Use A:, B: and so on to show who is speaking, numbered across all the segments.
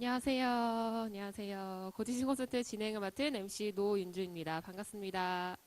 A: 안녕하세요. 안녕하세요. 고지식 콘서트 진행을 맡은 MC 노윤주입니다. 반갑습니다.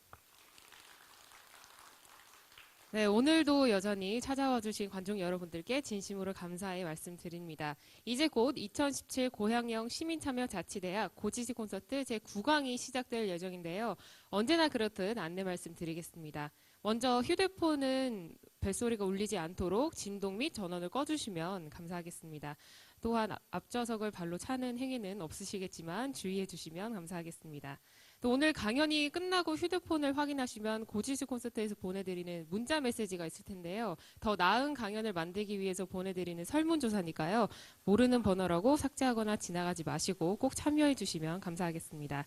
A: 네, 오늘도 여전히 찾아와 주신 관중 여러분들께 진심으로 감사의 말씀드립니다. 이제 곧 2017 고향형 시민참여자치대학 고지식 콘서트 제9강이 시작될 예정인데요. 언제나 그렇듯 안내 말씀드리겠습니다. 먼저 휴대폰은 벨소리가 울리지 않도록 진동 및 전원을 꺼주시면 감사하겠습니다. 또한 앞좌석을 발로 차는 행위는 없으시겠지만 주의해 주시면 감사하겠습니다. 또 오늘 강연이 끝나고 휴대폰을 확인하시면 고지식 콘서트에서 보내드리는 문자 메시지가 있을 텐데요. 더 나은 강연을 만들기 위해서 보내드리는 설문조사니까요. 모르는 번호라고 삭제하거나 지나가지 마시고 꼭 참여해 주시면 감사하겠습니다.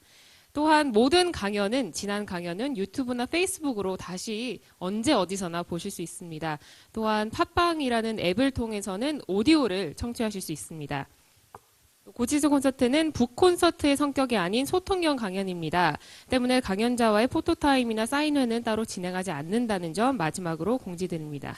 A: 또한 모든 강연은 지난 강연은 유튜브나 페이스북으로 다시 언제 어디서나 보실 수 있습니다. 또한 팟빵이라는 앱을 통해서는 오디오를 청취하실 수 있습니다. 고지식 콘서트는 북콘서트의 성격이 아닌 소통형 강연입니다. 때문에 강연자와의 포토타임이나 사인회는 따로 진행하지 않는다는 점 마지막으로 공지드립니다.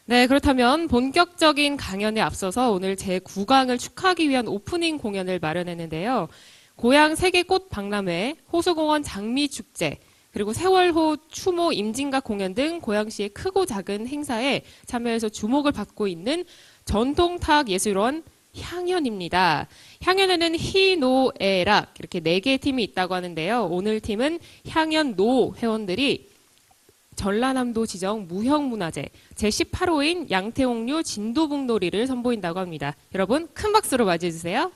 A: 네, 그렇다면 본격적인 강연에 앞서서 오늘 제9강을 축하하기 위한 오프닝 공연을 마련했는데요. 고향 세계꽃 박람회, 호수공원 장미축제, 그리고 세월호 추모 임진각 공연 등 고양시의 크고 작은 행사에 참여해서 주목을 받고 있는 전통타악 예술원 향연입니다. 향연에는 희노애락 이렇게 4개의 팀이 있다고 하는데요. 오늘 팀은 향연노 회원들이 전라남도 지정 무형문화재 제18호인 양태홍류 진도북놀이를 선보인다고 합니다. 여러분 큰 박수로 맞이해 주세요.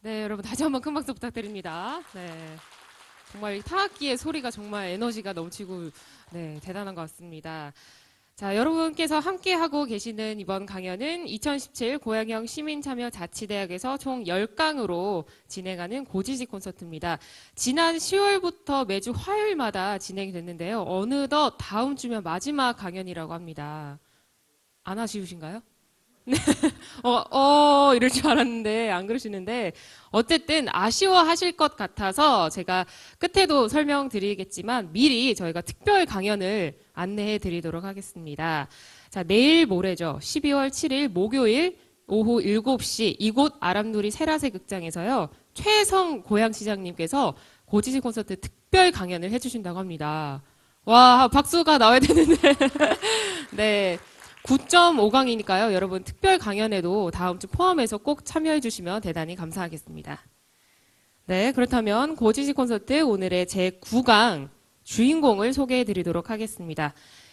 A: 네, 여러분 다시 한번 큰 박수 부탁드립니다. 네. 정말 이 타악기의 소리가 정말 에너지가 넘치고 네, 대단한 것 같습니다. 자, 여러분께서 함께하고 계시는 이번 강연은 2017 고양형 시민참여자치대학에서 총 10강으로 진행하는 고지식 콘서트입니다. 지난 10월부터 매주 화요일마다 진행이 됐는데요. 어느덧 다음 주면 마지막 강연이라고 합니다. 안 아쉬우신가요? 이럴 줄 알았는데, 안 그러시는데, 어쨌든 아쉬워하실 것 같아서 제가 끝에도 설명드리겠지만 미리 저희가 특별 강연을 안내해 드리도록 하겠습니다. 자, 내일 모레죠. 12월 7일 목요일 오후 7시 이곳 아람누리 세라세 극장에서요. 최성 고양시장님께서 고지식 콘서트 특별 강연을 해주신다고 합니다. 와, 박수가 나와야 되는데. 네. 9.5강이니까요. 여러분 특별 강연에도 다음 주 포함해서 꼭 참여해 주시면 대단히 감사하겠습니다. 네, 그렇다면 고지식 콘서트 오늘의 제9강 주인공을 소개해 드리도록 하겠습니다.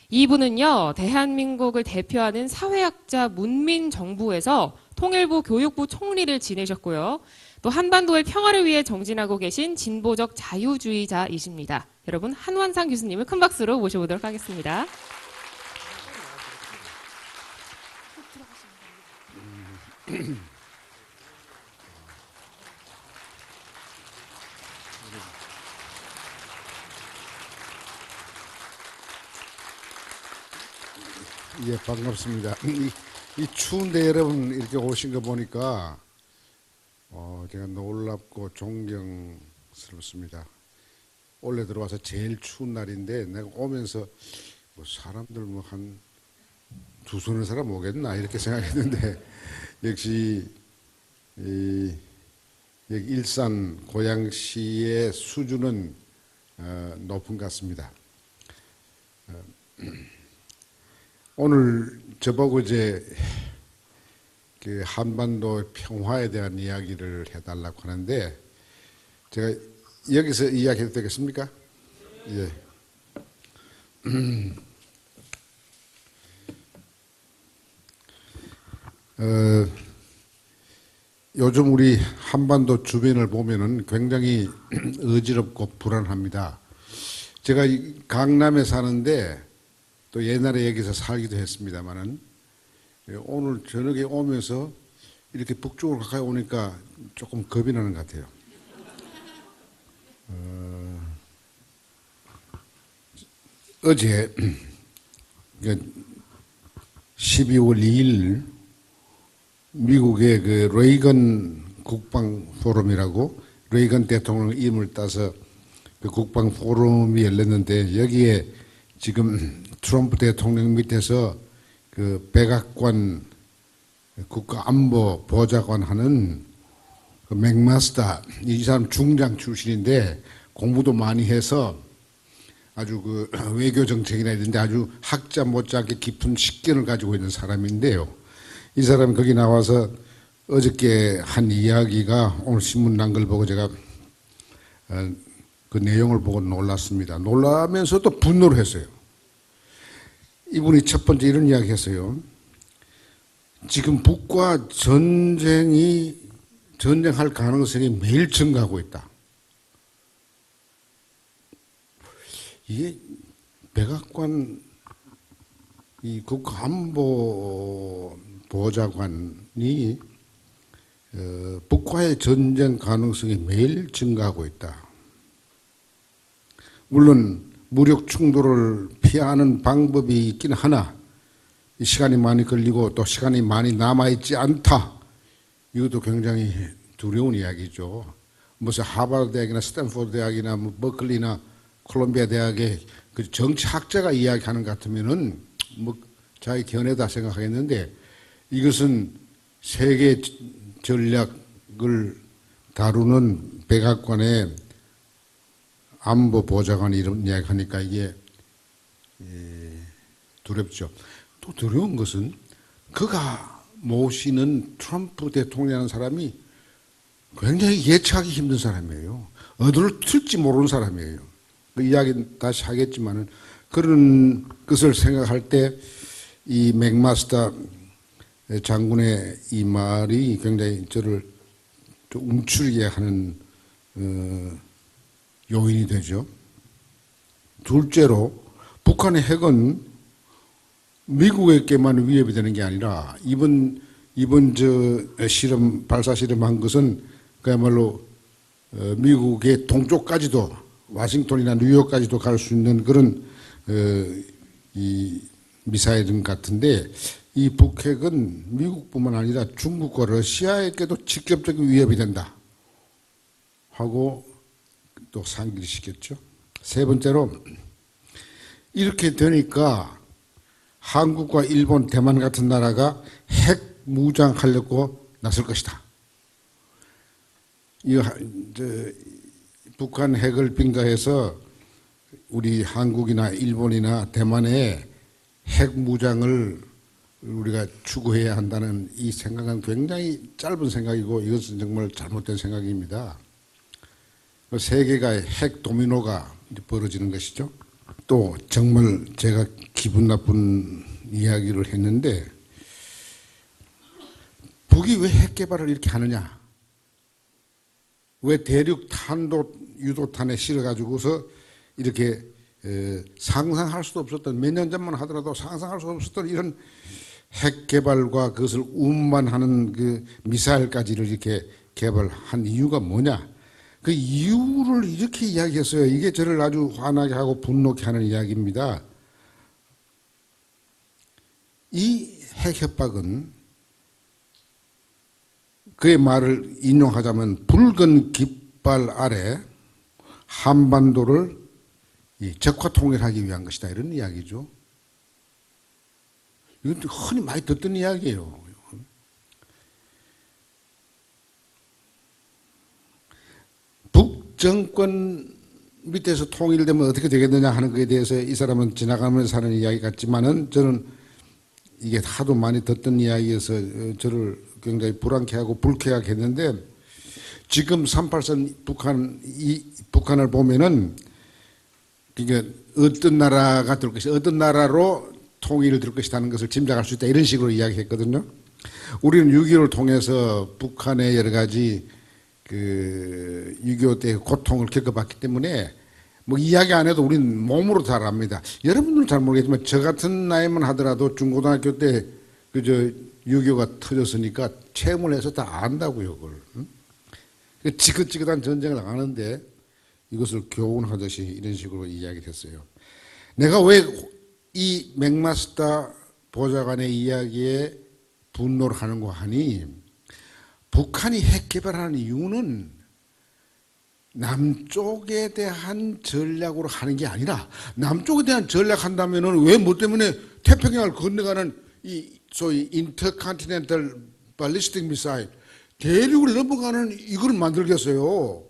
A: 이분은요, 대한민국을 대표하는 사회학자 문민정부에서 통일부 교육부 총리를 지내셨고요. 또 한반도의 평화를 위해 정진하고 계신 진보적 자유주의자이십니다. 여러분 한완상 교수님을 큰 박수로 모셔보도록 하겠습니다.
B: 예, 반갑습니다. 이 추운데 여러분 이렇게 오신 거 보니까 제가 놀랍고 존경스럽습니다. 원래 들어와서 제일 추운 날인데 내가 오면서 뭐 사람들 뭐 한 두 손의 사람 오겠나 이렇게 생각했는데 역시 이 일산 고양시의 수준은 높은 것 같습니다. 오늘 저보고 이제 그 한반도 평화에 대한 이야기를 해달라고 하는데 제가 여기서 이야기해도 되겠습니까? 예. 요즘 우리 한반도 주변을 보면은 굉장히 어지럽고 불안합니다. 제가 강남에 사는데 또 옛날에 여기서 살기도 했습니다만은 오늘 저녁에 오면서 이렇게 북쪽으로 가까이 오니까 조금 겁이 나는 것 같아요. 어제 12월 2일 미국의 그 레이건 국방 포럼이라고 레이건 대통령 이름을 따서 그 국방 포럼이 열렸는데 여기에 지금 트럼프 대통령 밑에서 그 백악관 국가안보 보좌관 하는 그 맥마스터 이 사람 중장 출신인데 공부도 많이 해서 아주 그 외교 정책이나 이런 데 아주 학자 못지않게 깊은 식견을 가지고 있는 사람인데요. 이 사람이 거기 나와서 어저께 한 이야기가 오늘 신문 난 걸 보고 제가 그 내용을 보고 놀랐습니다. 놀라면서도 분노를 했어요. 이분이 첫 번째 이런 이야기 했어요. 지금 북과 전쟁할 가능성이 매일 증가하고 있다. 이게 백악관 이 국가안보 보좌관이 북과의 전쟁 가능성이 매일 증가하고 있다. 물론 무력 충돌을 피하는 방법이 있긴 하나 시간이 많이 걸리고 또 시간이 많이 남아있지 않다. 이것도 굉장히 두려운 이야기죠. 무슨 하버드 대학이나 스탠포드 대학이나 뭐 버클리나 콜롬비아 대학의 그 정치학자가 이야기하는 것 같으면은 뭐 자기 견해다 생각하겠는데 이것은 세계 전략을 다루는 백악관의 안보 보좌관이 이런 이야기 하니까 이게 두렵죠. 또 두려운 것은 그가 모시는 트럼프 대통령이라는 사람이 굉장히 예측하기 힘든 사람이에요. 어디를 튈지 모르는 사람이에요. 그 이야기 다시 하겠지만은 그런 것을 생각할 때 이 맥마스터 장군의 이 말이 굉장히 저를 좀 움츠리게 하는 요인이 되죠. 둘째로 북한의 핵은 미국에게만 위협이 되는 게 아니라 이번 저 실험 발사 실험한 것은 그야말로 미국의 동쪽까지도 워싱턴이나 뉴욕까지도 갈 수 있는 그런 이 미사일 같은데 이 북핵은 미국뿐만 아니라 중국과 러시아에게도 직접적인 위협이 된다 하고 또 상기를 시켰죠. 세 번째로 이렇게 되니까 한국과 일본, 대만 같은 나라가 핵 무장하려고 나설 것이다. 북한 핵을 빙자해서 우리 한국이나 일본이나 대만에 핵 무장을 우리가 추구해야 한다는 이 생각은 굉장히 짧은 생각이고 이것은 정말 잘못된 생각입니다. 세계가 핵 도미노가 벌어지는 것이죠. 또 정말 제가 기분 나쁜 이야기를 했는데 북이 왜 핵 개발을 이렇게 하느냐? 왜 대륙 탄도 유도탄에 실어가지고서 이렇게 상상할 수도 없었던 몇 년 전만 하더라도 상상할 수 없었던 이런 핵 개발과 그것을 운반하는 그 미사일까지를 이렇게 개발한 이유가 뭐냐? 그 이유를 이렇게 이야기했어요. 이게 저를 아주 화나게 하고 분노케 하는 이야기입니다. 이 핵 협박은 그의 말을 인용하자면 붉은 깃발 아래 한반도를 적화 통일하기 위한 것이다. 이런 이야기죠. 이건 흔히 많이 듣던 이야기예요. 북정권 밑에서 통일되면 어떻게 되겠느냐 하는 것에 대해서 이 사람은 지나가면서 하는 이야기 같지만은 저는 이게 하도 많이 듣던 이야기여서 저를 굉장히 불안케하고 불쾌하게 했는데 지금 38선 북한을 보면은 그러니까 어떤 나라가 될 것이 어떤 나라로 통일을 될 것이라는 것을 짐작할 수 있다 이런 식으로 이야기했거든요. 우리는 6.25를 통해서 북한의 여러 가지 그 6.25 때 고통을 겪어봤기 때문에 뭐 이야기 안 해도 우리는 몸으로 잘 압니다. 여러분들은 잘 모르겠지만 저 같은 나이만 하더라도 중고등학교 때 그저 6.25가 터졌으니까 체험을 해서 다 안다고요, 그걸. 응? 지긋지긋한 전쟁을 나가는데 이것을 교훈하듯이 이런 식으로 이야기를 했어요. 내가 왜 이 맥마스터 보좌관의 이야기에 분노를 하는가 하니 북한이 핵 개발하는 이유는 남쪽에 대한 전략으로 하는 게 아니라 남쪽에 대한 전략한다면은 왜 뭐 때문에 태평양을 건너가는 이 소위 인터컨티넨탈 발리스틱 미사일 대륙을 넘어가는 이걸 만들겠어요.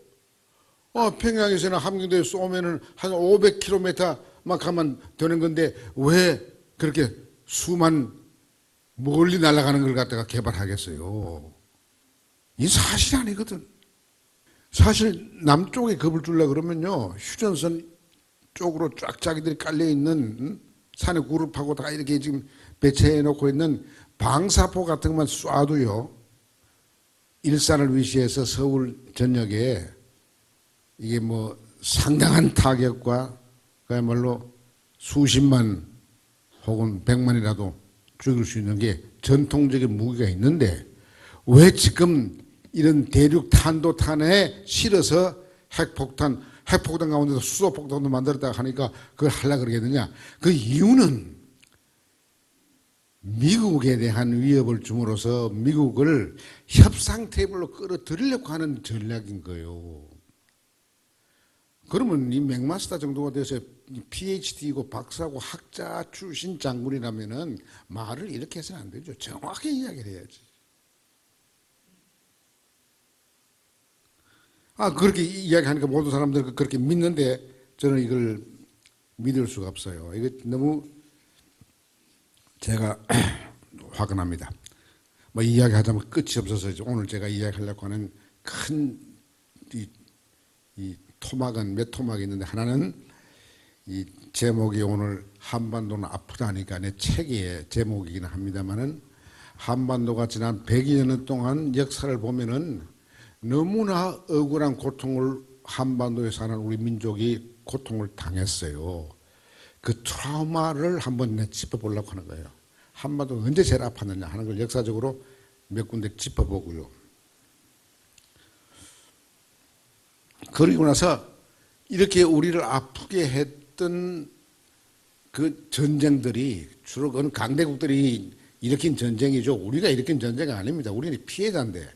B: 평양에서나 함경도에 쏘면은 한 500km만 가면 되는 건데 왜 그렇게 수만 멀리 날아가는 걸 갖다가 개발하겠어요. 이 사실이 아니거든. 사실 남쪽에 겁을 주려고 그러면요 휴전선 쪽으로 쫙 자기들이 깔려있는 산에 그룹하고 다 이렇게 지금 배치해 놓고 있는 방사포 같은 것만 쏴도요 일산을 위시해서 서울 전역에 이게 뭐 상당한 타격과 그야말로 수십만 혹은 백만이라도 죽일 수 있는 게 전통적인 무기가 있는데 왜 지금 이런 대륙 탄도탄에 실어서 핵폭탄 가운데서 수소폭탄도 만들었다고 하니까 그걸 하려고 그러겠느냐. 그 이유는 미국에 대한 위협을 줌으로써 미국을 협상 테이블로 끌어들이려고 하는 전략인 거예요. 그러면 이 맥마스터 정도가 돼서 PhD이고 박사고 학자 출신 장군이라면은 말을 이렇게 해서는 안 되죠. 정확히 이야기를 해야지. 그렇게 이야기하니까 모든 사람들 그렇게 믿는데 저는 이걸 믿을 수가 없어요. 이거 너무 제가 화가 납니다. 뭐 이야기하자면 끝이 없어서 오늘 제가 이야기하려고 하는 큰 이 토막은 몇 토막이 있는데 하나는 이 제목이 오늘 한반도는 아프다니까 내 책의 제목이긴 합니다만은 한반도가 지난 100여 년 동안 역사를 보면은 너무나 억울한 고통을 한반도에 사는 우리 민족이 고통을 당했어요. 그 트라우마를 한번 짚어보려고 하는 거예요. 한반도가 언제 제일 아팠느냐 하는 걸 역사적으로 몇 군데 짚어보고요. 그리고 나서 이렇게 우리를 아프게 했던 그 전쟁들이 주로 그건 강대국들이 일으킨 전쟁이죠. 우리가 일으킨 전쟁이 아닙니다. 우리는 피해자인데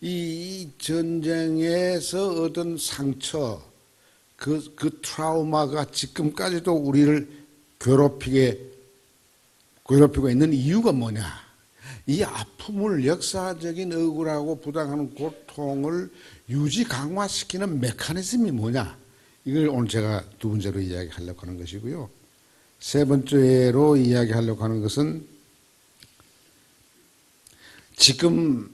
B: 이 전쟁에서 얻은 상처, 그 트라우마가 지금까지도 우리를 괴롭히고 있는 이유가 뭐냐? 이 아픔을 역사적인 억울하고 부당한 고통을 유지 강화시키는 메커니즘이 뭐냐? 이걸 오늘 제가 두 번째로 이야기하려고 하는 것이고요. 세 번째로 이야기하려고 하는 것은 지금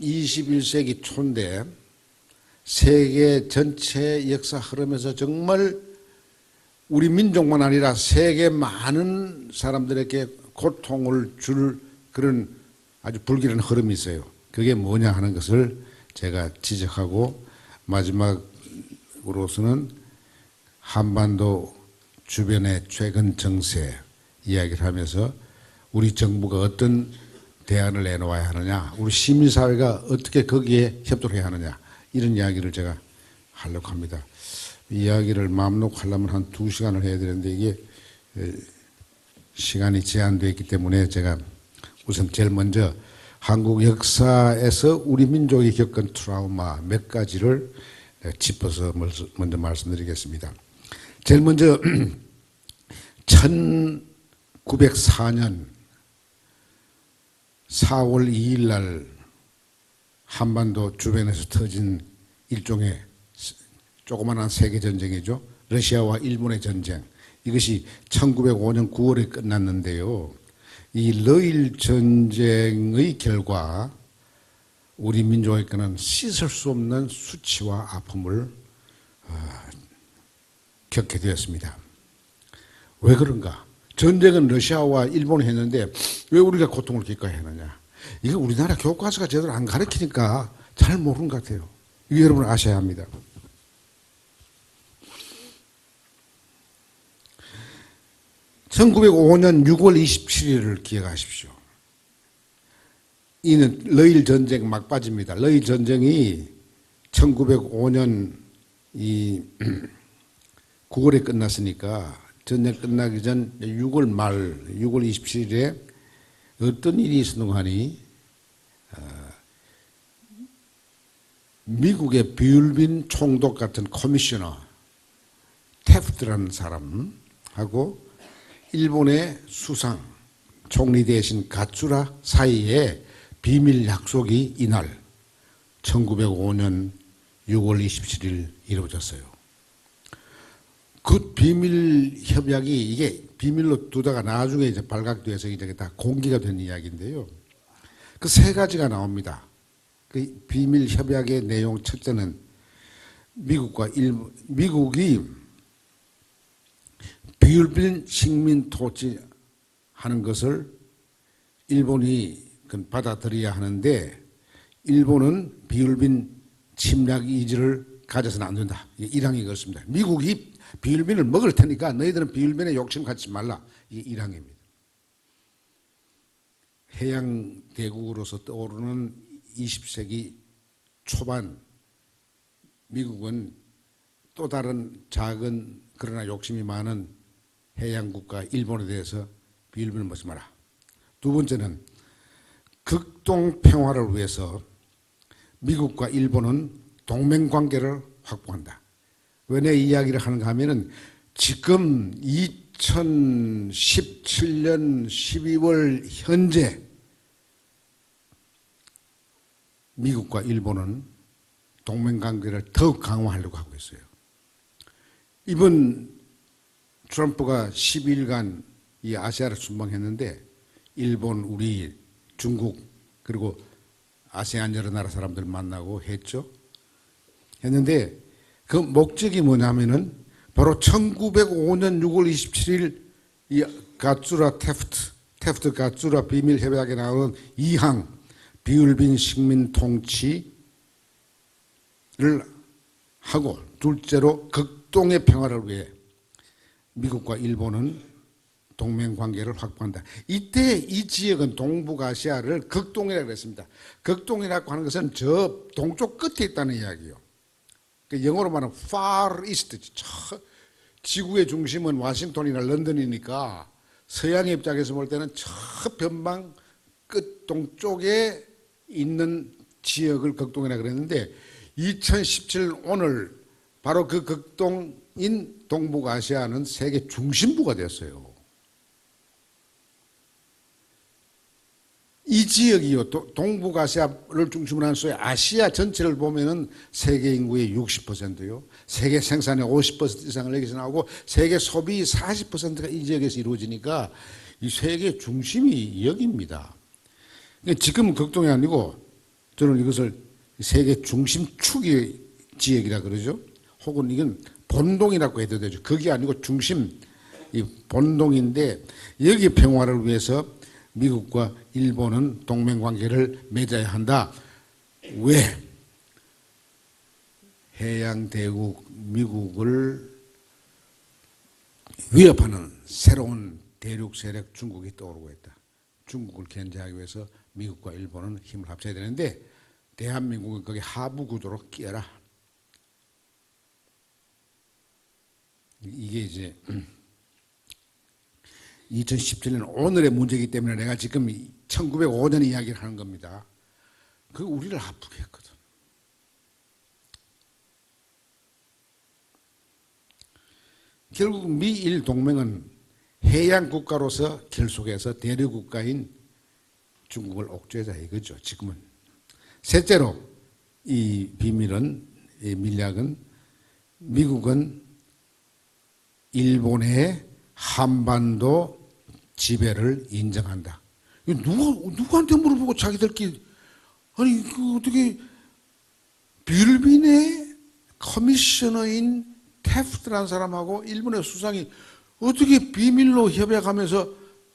B: 21세기 초인데 세계 전체 역사 흐름에서 정말 우리 민족만 아니라 세계 많은 사람들에게 고통을 줄 그런 아주 불길한 흐름이 있어요. 그게 뭐냐 하는 것을 제가 지적하고 마지막으로서는 한반도 주변의 최근 정세 이야기를 하면서 우리 정부가 어떤 대안을 내놓아야 하느냐, 우리 시민사회가 어떻게 거기에 협조를 해야 하느냐, 이런 이야기를 제가 하려고 합니다. 이야기를 마음 놓고 하려면 한 2시간을 해야 되는데 이게 시간이 제한되어 있기 때문에 제가 우선 제일 먼저 한국 역사에서 우리 민족이 겪은 트라우마 몇 가지를 짚어서 먼저 말씀드리겠습니다. 제일 먼저 1904년 4월 2일 날 한반도 주변에서 터진 일종의 조그마한 세계전쟁이죠. 러시아와 일본의 전쟁. 이것이 1905년 9월에 끝났는데요. 이 러일 전쟁의 결과 우리 민족에게는 씻을 수 없는 수치와 아픔을 겪게 되었습니다. 왜 그런가? 전쟁은 러시아와 일본이 했는데 왜 우리가 고통을 겪어야 하느냐? 이거 우리나라 교과서가 제대로 안 가르치니까 잘 모르는 것 같아요. 이거 여러분 아셔야 합니다. (1905년 6월 27일을) 기억하십시오. 이는 러일 전쟁 막바지입니다. 러일 전쟁이 1905년 9월에 끝났으니까 전쟁 끝나기 전 6월 말 6월 27일에 어떤 일이 있었는가 하니 미국의 비율빈 총독 같은 커미셔너 테프트라는 사람하고 일본의 수상 총리 대신 가츠라 사이에 비밀 약속이 이날 1905년 6월 27일 이루어졌어요. 그 비밀 협약이 이게 비밀로 두다가 나중에 이제 발각돼서 이제 다 공개가 된 이야기인데요. 그 세 가지가 나옵니다. 그 비밀 협약의 내용 첫째는 미국이 비율빈 식민 토지하는 것을 일본이 받아들여야 하는데 일본은 비율빈 침략 의지를 가져서는 안 된다. 1항이 그렇습니다. 미국이 비율빈을 먹을 테니까 너희들은 비율빈에 욕심 갖지 말라. 이게 1항입니다. 해양 대국으로서 떠오르는 20세기 초반 미국은 또 다른 작은 그러나 욕심이 많은 해양국가 일본에 대해서 비율빈을 먹지 마라. 두 번째는 극동 평화를 위해서 미국과 일본은 동맹관계를 확보한다. 왜 내 이야기를 하는가 하면은 지금 2017년 12월 현재 미국과 일본은 동맹관계를 더욱 강화하려고 하고 있어요. 이번 트럼프가 12일간 이 아시아를 순방했는데 일본, 우리, 중국 그리고 아세안 여러 나라 사람들 만나고 했는데 그 목적이 뭐냐면은 바로 1905년 6월 27일 이 가츠라 테프트 가츠라 비밀 협약에 나오는 2항 비율빈 식민 통치 하고 둘째로 극동의 평화를 위해 미국과 일본은 동맹 관계를 확보한다. 이때 이 지역은 동북아시아를 극동이라고 했습니다. 극동이라고 하는 것은 저 동쪽 끝에 있다는 이야기예요. 영어로 말하면 far east, 지구의 중심은 워싱턴이나 런던이니까 서양의 입장에서 볼 때는 저 변방 끝 동쪽에 있는 지역을 극동이라고 그랬는데 2017 오늘 바로 그 극동인 동북아시아는 세계 중심부가 됐어요. 이 지역이요, 동북아시아를 중심으로 한 소위 아시아 전체를 보면은 세계 인구의 60%요, 세계 생산의 50% 이상을 여기서 나오고 세계 소비 40%가 이 지역에서 이루어지니까 이 세계 중심이 여기입니다. 지금은 극동이 아니고 저는 이것을 세계 중심축의 지역이라 그러죠. 혹은 이건 본동이라고 해도 되죠. 그게 아니고 중심, 이 본동인데 여기 평화를 위해서 미국과 일본은 동맹관계를 맺어야 한다. 왜? 해양대국 미국을 위협하는 새로운 대륙 세력 중국이 떠오르고 있다. 중국을 견제하기 위해서 미국과 일본은 힘을 합쳐야 되는데 대한민국은 거기 하부 구도로 끼어라. 이게 이제 2017년 오늘의 문제이기 때문에 내가 지금 1905년 이야기를 하는 겁니다. 그 우리를 아프게 했거든. 결국 미일 동맹은 해양 국가로서 결속해서 대륙 국가인 중국을 옥죄자 이거죠. 지금은. 셋째로 이 비밀은, 이 밀약은 미국은 일본의 한반도 지배를 인정한다. 누구한테 물어보고 자기들끼리, 아니, 그 어떻게, 빌빈의 커미셔너인 테프트라는 사람하고 일본의 수상이 어떻게 비밀로 협약하면서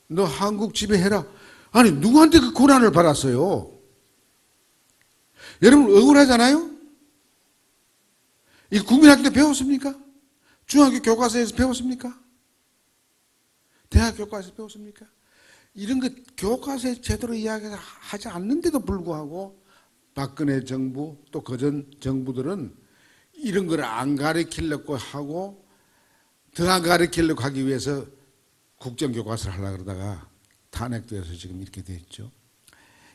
B: 너 한국 지배해라. 아니, 누구한테 그 고난을 받았어요? 여러분, 억울하잖아요? 이 국민학교 때 배웠습니까? 중학교 교과서에서 배웠습니까? 대학 교과서에서 배웠습니까? 이런 거 교과서에 제대로 이야기하지 않는데도 불구하고 박근혜 정부 또 그전 정부들은 이런 걸 안 가르치려고 하고 더 안 가르치려고 하기 위해서 국정교과서를 하려고 그러다가 탄핵돼서 지금 이렇게 돼 있죠.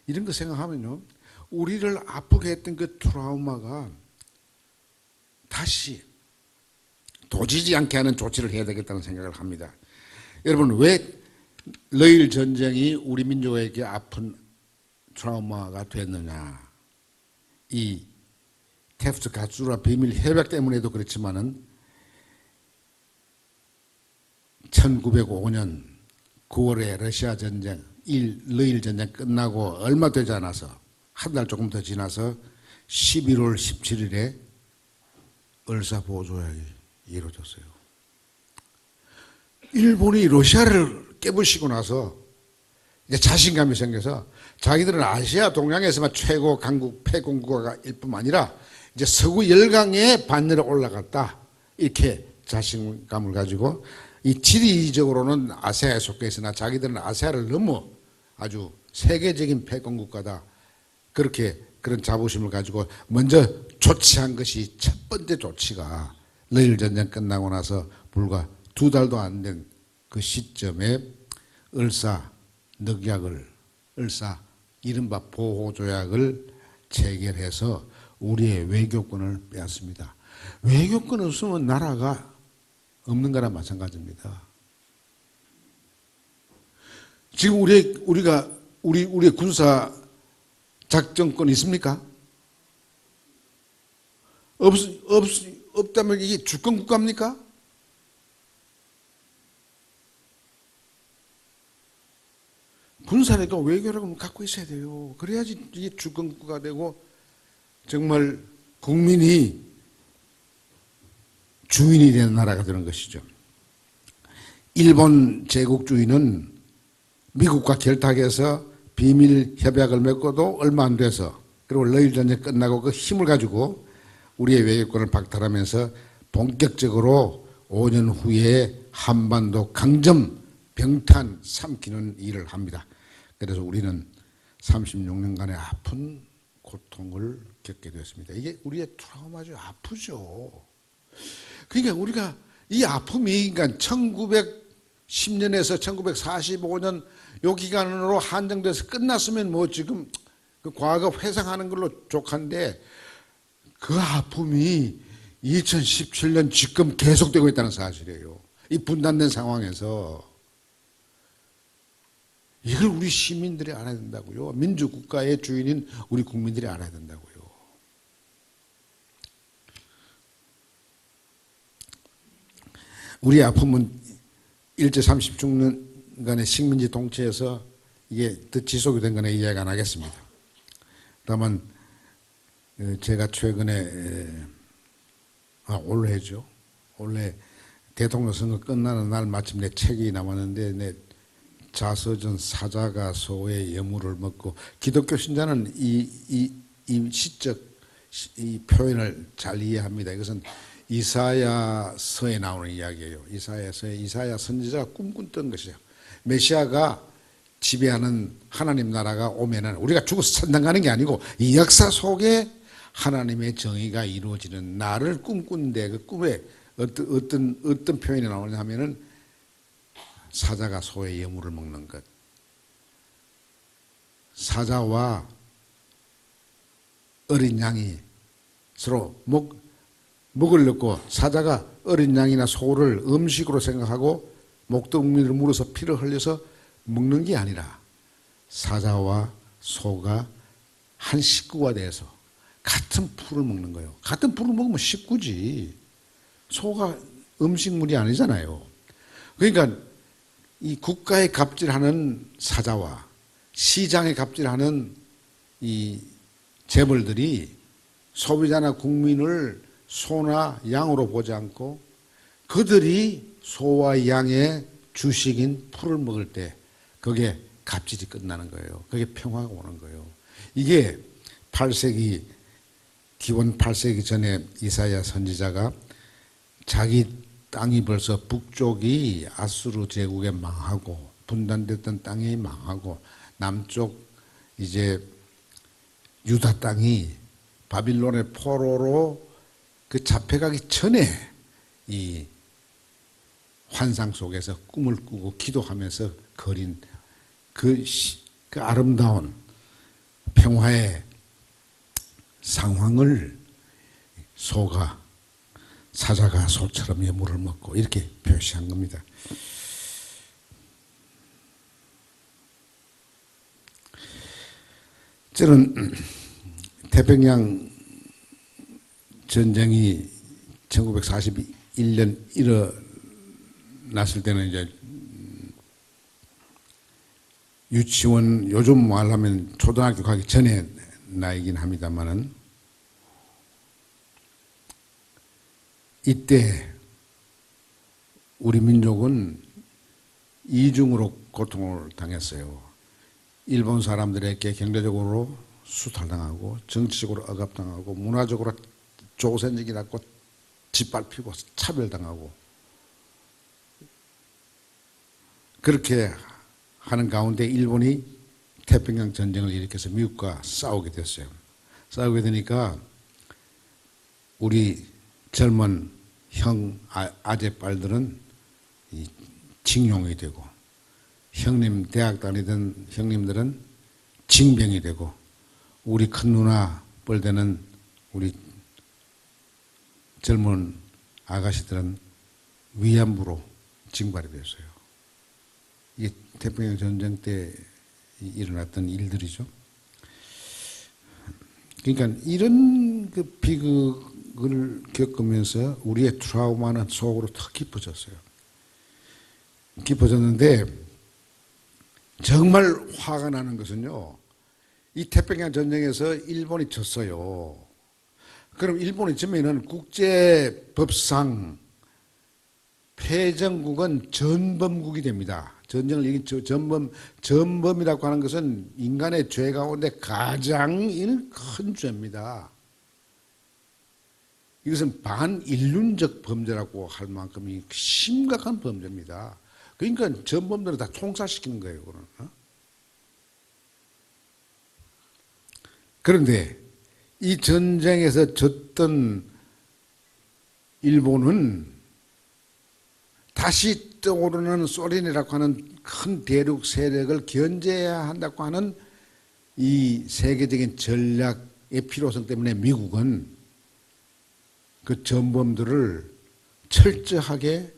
B: 이런 거 생각하면요, 우리를 아프게 했던 그 트라우마가 다시 도지지 않게 하는 조치를 해야 되겠다는 생각을 합니다. 여러분, 왜 러일 전쟁이 우리 민족에게 아픈 트라우마가 됐느냐? 이 테프트 가츠라 비밀 협약 때문에도 그렇지만은 1905년 9월에 러시아 전쟁, 러일 전쟁 끝나고 얼마 되지 않아서 한 달 조금 더 지나서 11월 17일에 을사보조약이 이루어졌어요. 일본이 러시아를 깨부시고 나서 이제 자신감이 생겨서 자기들은 아시아 동양에서만 최고 강국 패공국가일 뿐만 아니라 이제 서구 열강에 반열에 올라갔다. 이렇게 자신감을 가지고 이 지리적으로는 아시아에 속해 있으나 자기들은 아시아를 넘어 아주 세계적인 패권국가다. 그렇게 그런 자부심을 가지고 먼저 조치한 것이 첫 번째 조치가 러일 전쟁 끝나고 나서 불과 2달도 안 된 그 시점에 을사 늑약을, 을사 이른바 보호조약을 체결해서 우리의 외교권을 빼앗습니다. 외교권 없으면 나라가 없는 거나 마찬가지입니다. 지금 우리의 군사 작전권 있습니까? 없다면 이게 주권 국가입니까? 군사력과 외교력을 갖고 있어야 돼요. 그래야지 이게 주권 국가가 되고 정말 국민이 주인이 되는 나라가 되는 것이죠. 일본 제국주의는 미국과 결탁해서 비밀 협약을 맺고도 얼마 안 돼서 그리고 러일 전쟁 끝나고 그 힘을 가지고 우리의 외교권을 박탈하면서 본격적으로 5년 후에 한반도 강점 병탄 삼키는 일을 합니다. 그래서 우리는 36년간의 아픈 고통을 겪게 되었습니다. 이게 우리의 트라우마죠. 아프죠. 그러니까 우리가 이 아픔이 그러니까 1910년에서 1945년 요 기간으로 한정돼서 끝났으면 뭐 지금 그 과거 회상하는 걸로 족한데 그 아픔이 2017년 지금 계속되고 있다는 사실이에요. 이 분단된 상황에서 이걸 우리 시민들이 알아야 된다고요. 민주국가의 주인인 우리 국민들이 알아야 된다고요. 우리 아픔은 일제 36년간의 식민지 통치에서 이게 더 지속이 된 거는 이야기 안 하겠습니다. 다만 제가 최근에 올해죠. 올해 대통령 선거 끝나는 날 마침 내 책이 나왔는데 내 자서전 사자가 소의 예물을 먹고 기독교 신자는 이 시적 이 표현을 잘 이해합니다. 이것은 이사야서에 나오는 이야기예요. 이사야서에 이사야 선지자가 꿈꾼던 것이죠. 메시아가 지배하는 하나님 나라가 오면은 우리가 죽어서 천당 가는 게 아니고 이 역사 속에 하나님의 정의가 이루어지는 날을 꿈꾸는데 그 꿈에 어떤 표현이 나오냐 하면은 사자가 소의 예물을 먹는 것. 사자와 어린 양이 서로 목을 넣고 사자가 어린 양이나 소를 음식으로 생각하고 목덜미를 물어서 피를 흘려서 먹는 게 아니라 사자와 소가 한 식구가 돼서 같은 풀을 먹는 거예요. 같은 풀을 먹으면 식구지. 소가 음식물이 아니잖아요. 그러니까 이 국가에 갑질하는 사자와 시장에 갑질하는 이 재벌들이 소비자나 국민을 소나 양으로 보지 않고 그들이 소와 양의 주식인 풀을 먹을 때 그게 갑질이 끝나는 거예요. 그게 평화가 오는 거예요. 이게 8세기 기원 8세기 전에 이사야 선지자가 자기 땅이 벌써 북쪽이 아수르 제국에 망하고 분단됐던 땅이 망하고 남쪽 이제 유다 땅이 바빌론의 포로로 그 잡혀가기 전에 이 환상 속에서 꿈을 꾸고 기도하면서 그린 그 아름다운 평화의 상황을 사자가 소처럼 예물을 먹고 이렇게 표시한 겁니다. 저는 태평양 전쟁이 1941년 일어났을 때는 이제 유치원 요즘 말하면 초등학교 가기 전에 나이긴 합니다만은 이때 우리 민족은 이중으로 고통을 당했어요. 일본 사람들에게 경제적으로 수탈당하고 정치적으로 억압당하고 문화적으로 조센적이라고 짓밟히고 차별당하고 그렇게 하는 가운데 일본이 태평양 전쟁을 일으켜서 미국과 싸우게 됐어요. 싸우게 되니까 우리 젊은 아재딸들은 징용이 되고 형님 대학 다니던 형님들은 징병이 되고 우리 큰 누나 뻘되는 우리 젊은 아가씨들은 위안부로 징발이 됐어요. 이게 태평양 전쟁 때 일어났던 일들이죠. 그러니까 이런 그 비극을 겪으면서 우리의 트라우마는 속으로 더 깊어졌어요. 깊어졌는데 정말 화가 나는 것은요. 이 태평양 전쟁에서 일본이 졌어요. 그럼 일본이 지면은 국제법상 패전국은 전범국이 됩니다. 전쟁을 이긴 전범이라고 하는 것은 인간의 죄 가운데 가장 큰 죄입니다. 이것은 반인륜적 범죄라고 할 만큼 심각한 범죄입니다. 그러니까 전범들은 다 총살시키는 거예요. 그거는. 그런데 이 전쟁에서 졌던 일본은 다시 떠오르는 소련이라고 하는 큰 대륙 세력을 견제해야 한다고 하는 이 세계적인 전략의 필요성 때문에 미국은 그 전범들을 철저하게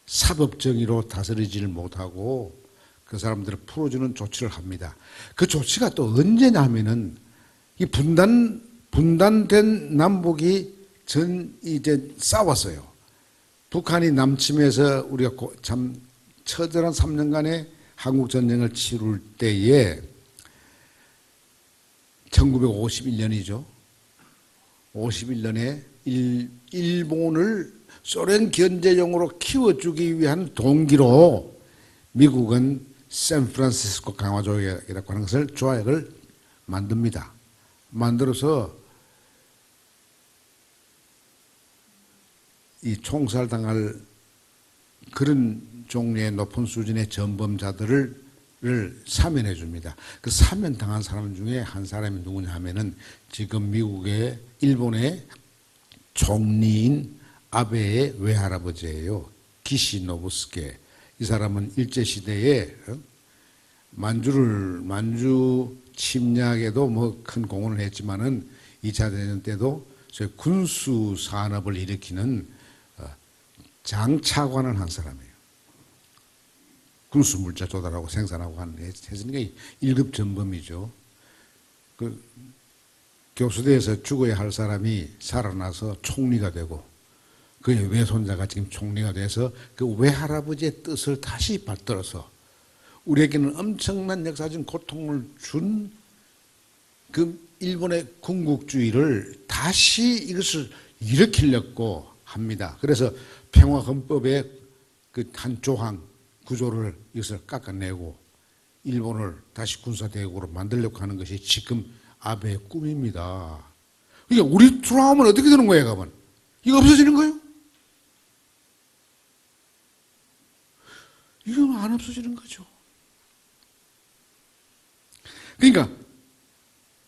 B: 사법정의로 다스리지를 못하고 그 사람들을 풀어주는 조치를 합니다. 그 조치가 또 언제냐 하면은 이 분단된 남북이 이제 싸웠어요. 북한이 남침해서 우리가 참 처절한 3년간의 한국 전쟁을 치룰 때에 1951년이죠. 51년에 일본을 소련 견제용으로 키워주기 위한 동기로 미국은 샌프란시스코 강화조약이라고 하는 것을 조약을 만듭니다. 만들어서 이 총살당할 그런 종류의 높은 수준의 전범자들을 사면해 줍니다. 그 사면당한 사람 중에 한 사람이 누구냐 하면은 지금 미국의 일본의 총리인 아베의 외할아버지예요. 기시노부스케. 이 사람은 일제시대에 만주 침략에도 뭐 큰 공헌을 했지만은 2차 대전 때도 저희 군수 산업을 일으키는 장차관을 한 사람이에요. 군수 물자 조달하고 생산하고 하는 했으니까 1급 전범이죠. 그 교수대에서 죽어야 할 사람이 살아나서 총리가 되고 그의 외손자가 지금 총리가 돼서 그 외할아버지의 뜻을 다시 받들어서 우리에게는 엄청난 역사적인 고통을 준 그 일본의 군국주의를 다시 이것을 일으키려고 합니다. 그래서 평화헌법의 그 한 조항 구조를 이것을 깎아내고 일본을 다시 군사대국으로 만들려고 하는 것이 지금 아베의 꿈입니다. 그러니까 우리 돌아오면 어떻게 되는 거예요, 가면? 이거 없어지는 거예요? 이건 안 없어지는 거죠. 그러니까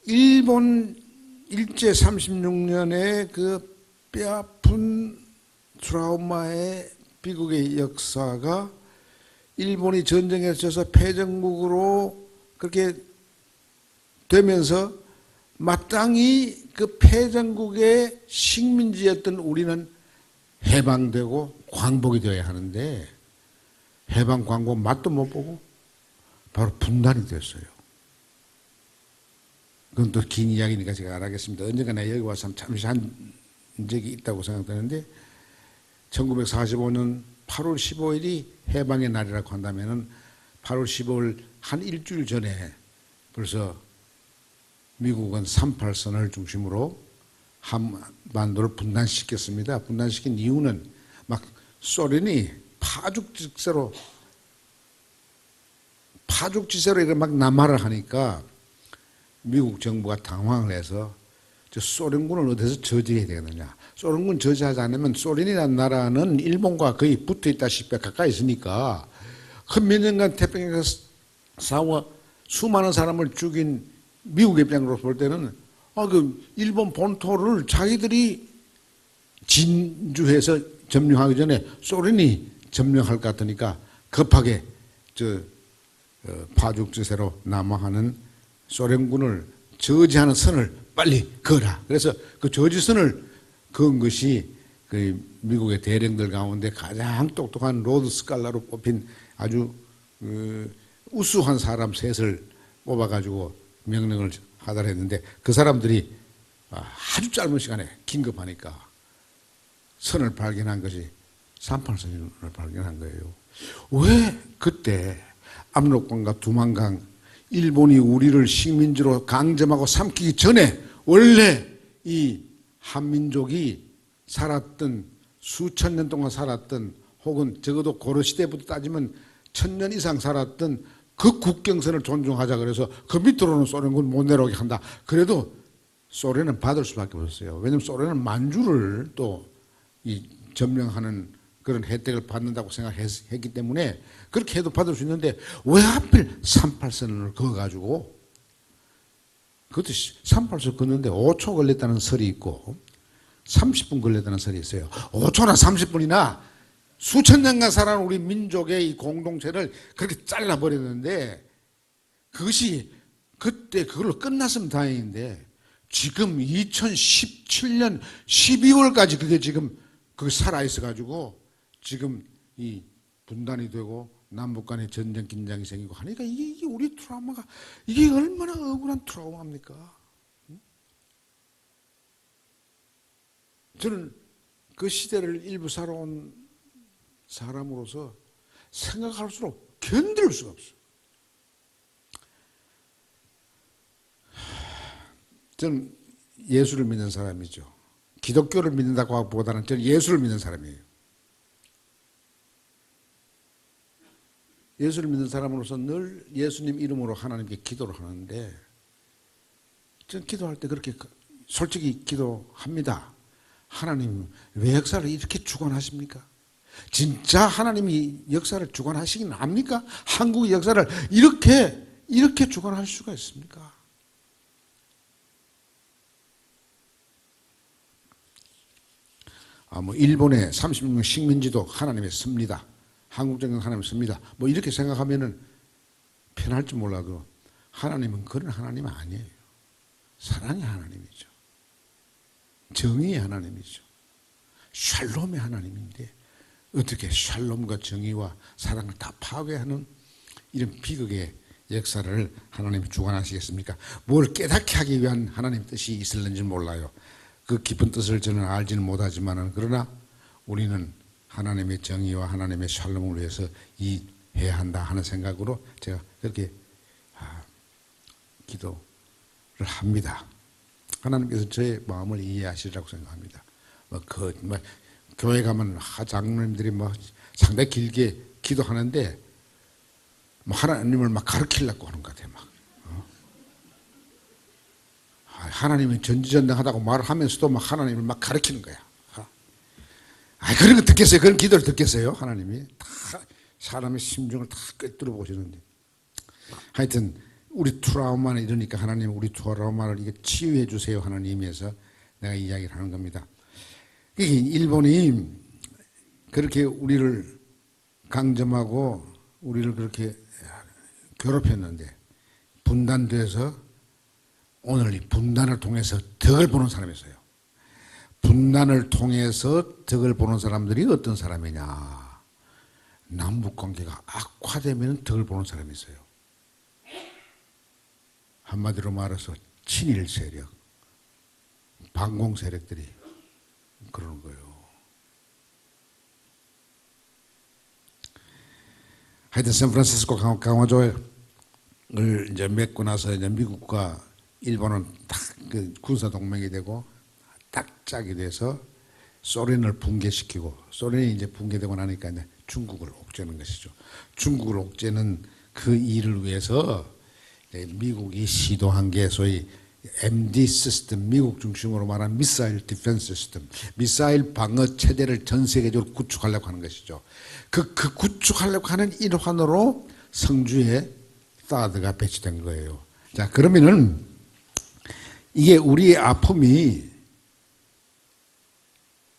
B: 일본 일제 36년의 그 뼈아픈 트라우마의 미국의 역사가 일본이 전쟁에 져서 패전국으로 그렇게 되면서 마땅히 그 패전국의 식민지였던 우리는 해방되고 광복이 되어야 하는데 해방 광복 맛도 못 보고 바로 분단이 됐어요. 그건 또 긴 이야기니까 제가 안 하겠습니다. 언젠가 내가 여기 와서 잠시 한 적이 있다고 생각되는데 1945년 8월 15일이 해방의 날이라고 한다면 8월 15일 한 일주일 전에 벌써 미국은 38선을 중심으로 한반도를 분단시켰습니다. 분단시킨 이유는 막 소련이 파죽지세로 이렇게 막 남하를 하니까 미국 정부가 당황을 해서 저 소련군을 어디서 저지해야 되겠느냐. 소련군 저지하지 않으면 소련이라는 나라는 일본과 거의 붙어 있다시피 가까이 있으니까 몇 년간 태평양에서 싸워 수많은 사람을 죽인 미국 입장으로 볼 때는 그 일본 본토를 자기들이 진주해서 점령하기 전에 소련이 점령할 것 같으니까 급하게 파죽지세로 남하하는 소련군을 저지하는 선을 빨리 그어라. 그래서 그 저지선을 그은 것이 그 미국의 대령들 가운데 가장 똑똑한 로드 스칼라로 뽑힌 아주 우수한 사람 셋을 뽑아가지고 명령을 하달을 했는데 그 사람들이 아주 짧은 시간에 긴급하니까 선을 발견한 것이 38선을 발견한 거예요. 왜 그때 압록강과 두만강 일본이 우리를 식민지로 강점하고 삼키기 전에 원래 이 한민족이 살았던 수천 년 동안 살았던 혹은 적어도 고려시대부터 따지면 1000년 이상 살았던 그 국경선을 존중하자 그래서 그 밑으로는 소련군 못 내려오게 한다. 그래도 소련은 받을 수밖에 없었어요. 왜냐하면 소련은 만주를 또 이 점령하는 그런 혜택을 받는다고 생각했기 때문에 그렇게 해도 받을 수 있는데 왜 하필 38선을 그어가지고 그것도 38선 걷는데 5초 걸렸다는 설이 있고 30분 걸렸다는 설이 있어요. 5초나 30분이나 수천 년간 살아온 우리 민족의 이 공동체를 그렇게 잘라버렸는데 그것이 그때 그걸로 끝났으면 다행인데 지금 2017년 12월까지 그게 지금 그게 살아있어가지고 지금 이 분단이 되고 남북 간의 전쟁 긴장이 생기고 하니까 이게 우리 트라우마가 이게 얼마나 억울한 트라우마입니까? 저는 그 시대를 일부 살아온 사람으로서 생각할수록 견딜 수가 없어요. 저는 예수를 믿는 사람이죠. 기독교를 믿는다고 하기보다는 저는 예수를 믿는 사람이에요. 예수를 믿는 사람으로서 늘 예수님 이름으로 하나님께 기도를 하는데 저는 기도할 때 그렇게 솔직히 기도합니다. 하나님 왜 역사를 이렇게 주관하십니까? 진짜 하나님이 역사를 주관하시긴 합니까? 한국의 역사를 이렇게 주관할 수가 있습니까? 뭐 일본의 36명 식민지도 하나님의 섭니다. 한국 정권 하나님의 섭니다. 뭐 이렇게 생각하면은 편할지 몰라도 하나님은 그런 하나님 아니에요. 사랑의 하나님이죠. 정의의 하나님이죠. 샬롬의 하나님인데 어떻게 샬롬과 정의와 사랑을 다 파괴하는 이런 비극의 역사를 하나님이 주관하시겠습니까? 뭘 깨닫게 하기 위한 하나님의 뜻이 있을는지 몰라요. 그 깊은 뜻을 저는 알지는 못하지만 그러나 우리는 하나님의 정의와 하나님의 샬롬을 위해서 해야 한다 하는 생각으로 제가 그렇게 기도를 합니다. 하나님께서 저의 마음을 이해하시리라고 생각합니다. 교회 가면 장로님들이 상당히 길게 기도하는데 하나님을 가르치려고 하는 것 같아요. 하나님이 전지전능하다고 말을 하면서도 하나님을 가르치는 거야. 그런 거 듣겠어요? 그런 기도를 듣겠어요? 하나님이 다 사람의 심중을 다 꿰뚫어 보시는데 하여튼 우리 트라우마는 이러니까 하나님 우리 트라우마를 이게 치유해 주세요 하나님에서 내가 이야기를 하는 겁니다. 일본이 그렇게 우리를 강점하고 우리를 그렇게 괴롭혔는데 분단돼서 오늘 이 분단을 통해서 덕을 보는 사람이 있어요. 분단을 통해서 덕을 보는 사람들이 어떤 사람이냐. 남북관계가 악화되면 덕을 보는 사람이 있어요. 한마디로 말해서 친일 세력, 반공 세력들이 그러는 거예요. 하여튼 샌프란시스코 강화조를 이제 맺고 나서 이제 미국과 일본은 딱 그 군사 동맹이 되고 딱 짝이 돼서 소련을 붕괴시키고 소련이 이제 붕괴되고 나니까 이제 중국을 옥죄는 것이죠. 중국을 옥죄는 그 일을 위해서 미국이 시도한 게 소위 MD 시스템, 미국 중심으로 말하는 미사일 디펜스 시스템, 미사일 방어 체제를 전 세계적으로 구축하려고 하는 것이죠. 그 구축하려고 하는 일환으로 성주에 사드가 배치된 거예요. 자, 그러면은 이게 우리의 아픔이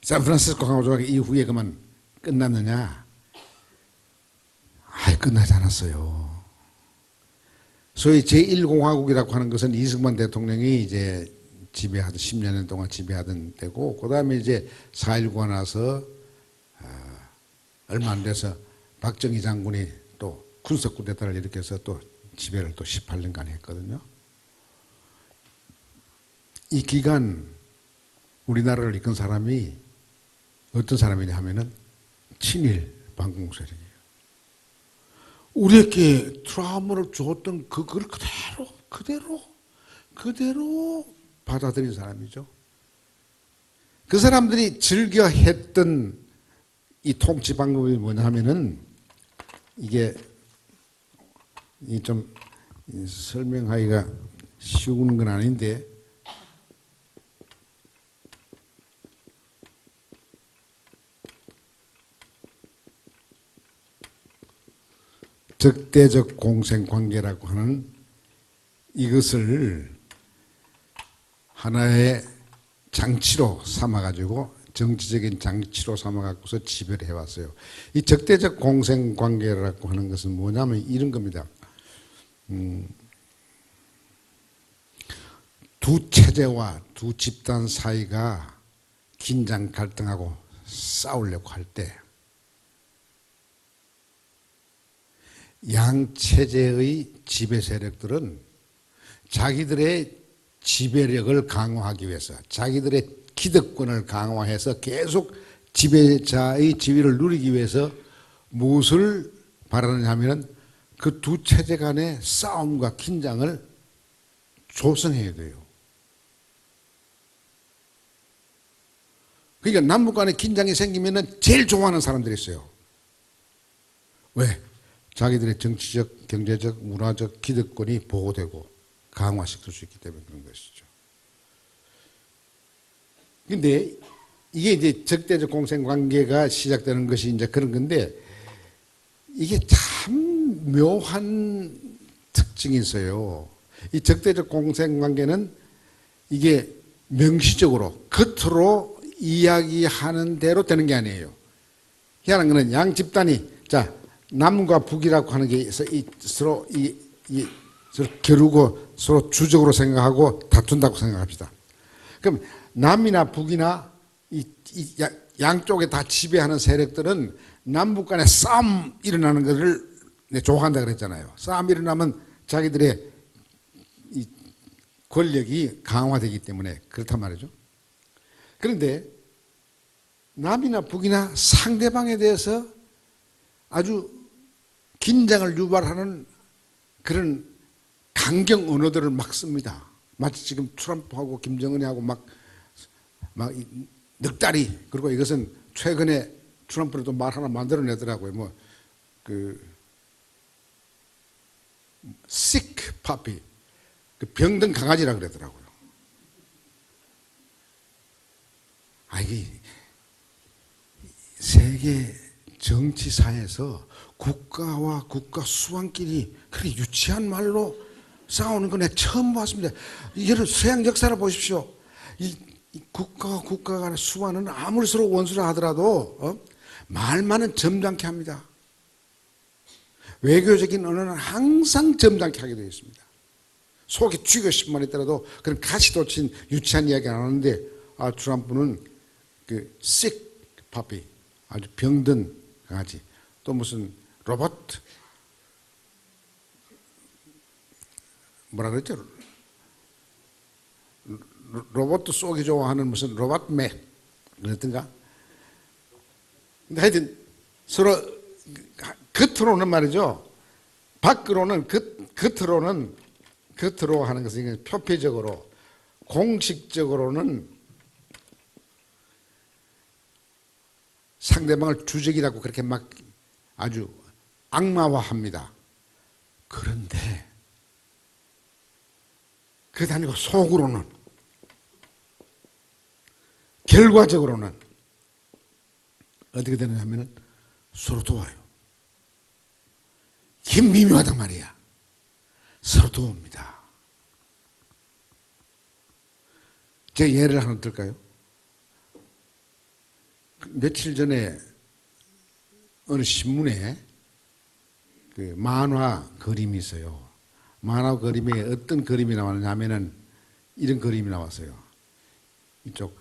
B: 샌프란시스코 강화조약 이후에 그만 끝났느냐? 끝나지 않았어요. 소위 제1공화국이라고 하는 것은 이승만 대통령이 이제 지배하던 10년 동안 지배하던 때고, 그 다음에 이제 4.19가 나서 얼마 안 돼서 박정희 장군이 또 군사 쿠데타를 일으켜서 또 지배를 또 18년간 했거든요. 이 기간 우리나라를 이끈 사람이 어떤 사람이냐 하면은 친일 반공 세력이에요. 우리에게 트라우마를 줬던 그걸 그대로 받아들인 사람이죠. 그 사람들이 즐겨 했던 이 통치 방법이 뭐냐 하면은 이게 좀 설명하기가 쉬운 건 아닌데 적대적 공생관계라고 하는 이것을 하나의 장치로 삼아가지고 정치적인 장치로 삼아갖고서 지배를 해왔어요. 이 적대적 공생관계라고 하는 것은 뭐냐면 이런 겁니다. 두 체제와 두 집단 사이가 긴장 갈등하고 싸우려고 할 때 양 체제의 지배 세력들은 자기들의 지배력을 강화하기 위해서 자기들의 기득권을 강화해서 계속 지배자의 지위를 누리기 위해서 무엇을 바라느냐 하면 그 두 체제 간의 싸움과 긴장을 조성해야 돼요. 그러니까 남북 간에 긴장이 생기면 제일 좋아하는 사람들이 있어요. 왜? 자기들의 정치적, 경제적, 문화적 기득권이 보호되고 강화시킬 수 있기 때문에 그런 것이죠. 근데 이게 이제 적대적 공생관계가 시작되는 것이 이제 그런 건데 이게 참 묘한 특징이 있어요. 이 적대적 공생관계는 이게 명시적으로 겉으로 이야기하는 대로 되는 게 아니에요. 희한한 거는 양 집단이 자 남과 북이라고 하는 게 서로 서로 겨루고 서로 주적으로 생각하고 다툰다고 생각합시다. 그럼 남이나 북이나 양쪽에 다 지배하는 세력들은 남북 간에 싸움 일어나는 것을 좋아한다 그랬잖아요. 싸움 일어나면 자기들의 이 권력이 강화되기 때문에 그렇단 말이죠. 그런데 남이나 북이나 상대방에 대해서 아주 긴장을 유발하는 그런 강경 언어들을 막 씁니다. 마치 지금 트럼프하고 김정은이하고 막 늑다리 그리고 이것은 최근에 트럼프는 또 말 하나 만들어내더라고요. sick puppy 그 병든 강아지라 그러더라고요. 이게 세계 정치사에서 국가와 국가 수반끼리 그렇게 유치한 말로 싸우는 건 내가 처음 봤습니다. 이거를 서양 역사를 보십시오. 이 국가와 국가 간의 수반은 아무리 서로 원수라 하더라도 말만은 점잖게 합니다. 외교적인 언어는 항상 점잖게 하게 되어 있습니다. 속에 쥐가 10만 있더라도 그런 가시돋친 유치한 이야기 안 하는데 트럼프는 그 sick puppy 아주 병든 강아지 또 무슨 로봇 뭐라 그랬죠? 로봇도 쏘기 좋아하는 무슨 로봇맥 그랬던가? 근데 하여튼 서로 겉으로는 말이죠. 밖으로는 겉으로 하는 것은 표피적으로 공식적으로는 상대방을 주적이라고 그렇게 막 아주 악마화합니다. 그런데 그게 아니고 속으로는 결과적으로는 어떻게 되느냐 하면 서로 도와요. 이게 미묘하단 말이야. 서로 도웁니다. 제가 예를 하나 들까요? 며칠 전에 어느 신문에 그 만화 그림이 있어요. 만화 그림에 어떤 그림이 나왔느냐 하면은 이런 그림이 나왔어요. 이쪽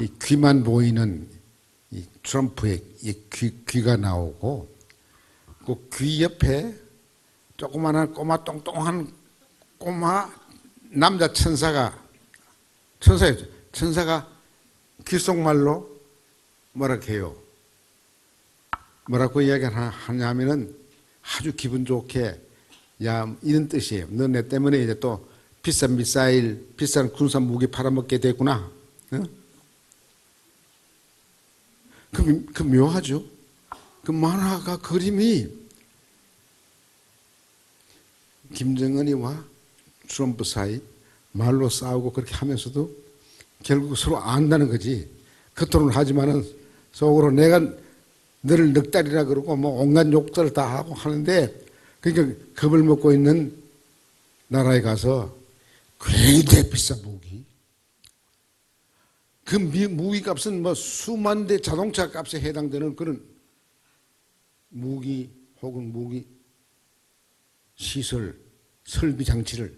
B: 이 귀만 보이는 이 트럼프의 이 귀가 나오고 그 귀 옆에 조그마한 꼬마 똥똥한 꼬마 남자 천사가 귓속말로 뭐라고 해요? 뭐라고 이야기하냐 하면은 아주 기분 좋게 야 이런 뜻이에요. 너 내 때문에 이제 또 비싼 미사일, 비싼 군사 무기 팔아먹게 됐구나. 어? 그 묘하죠. 그 만화가 그림이 김정은이와 트럼프 사이 말로 싸우고 그렇게 하면서도 결국 서로 안다는 거지. 겉으로는 하지만은 속으로 내가 너를 늑다리라 그러고 뭐 온갖 욕들을 다 하고 하는데 그러니까 겁을 먹고 있는 나라에 가서 굉장히 비싼 무기, 그 무기 값은 뭐 수만 대 자동차 값에 해당되는 그런 무기 혹은 무기 시설, 설비 장치를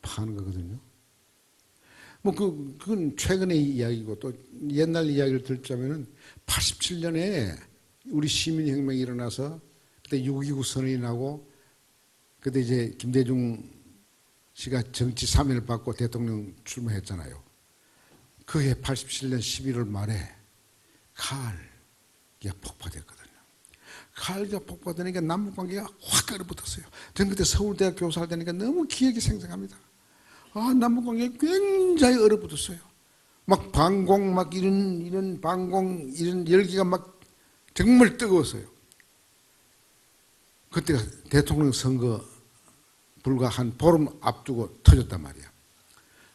B: 파는 거거든요. 뭐 그건 최근의 이야기고, 또 옛날 이야기를 들자면은 87년에 우리 시민혁명이 일어나서 그때 6.29 선언이 나고, 그때 이제 김대중 씨가 정치 사면을 받고 대통령 출마했잖아요. 그해 87년 11월 말에 가을기가 폭파됐거든요. 가을기가 폭파되니까 남북관계가 확 얼어붙었어요. 저는 그때 서울대학 교사할 때니까 너무 기억이 생생합니다. 남북관계가 굉장히 얼어붙었어요. 막 방공, 막 이런 방공, 이런 열기가 막 정말 뜨거웠어요. 그때가 대통령 선거 불과 한 보름 앞두고 터졌단 말이야.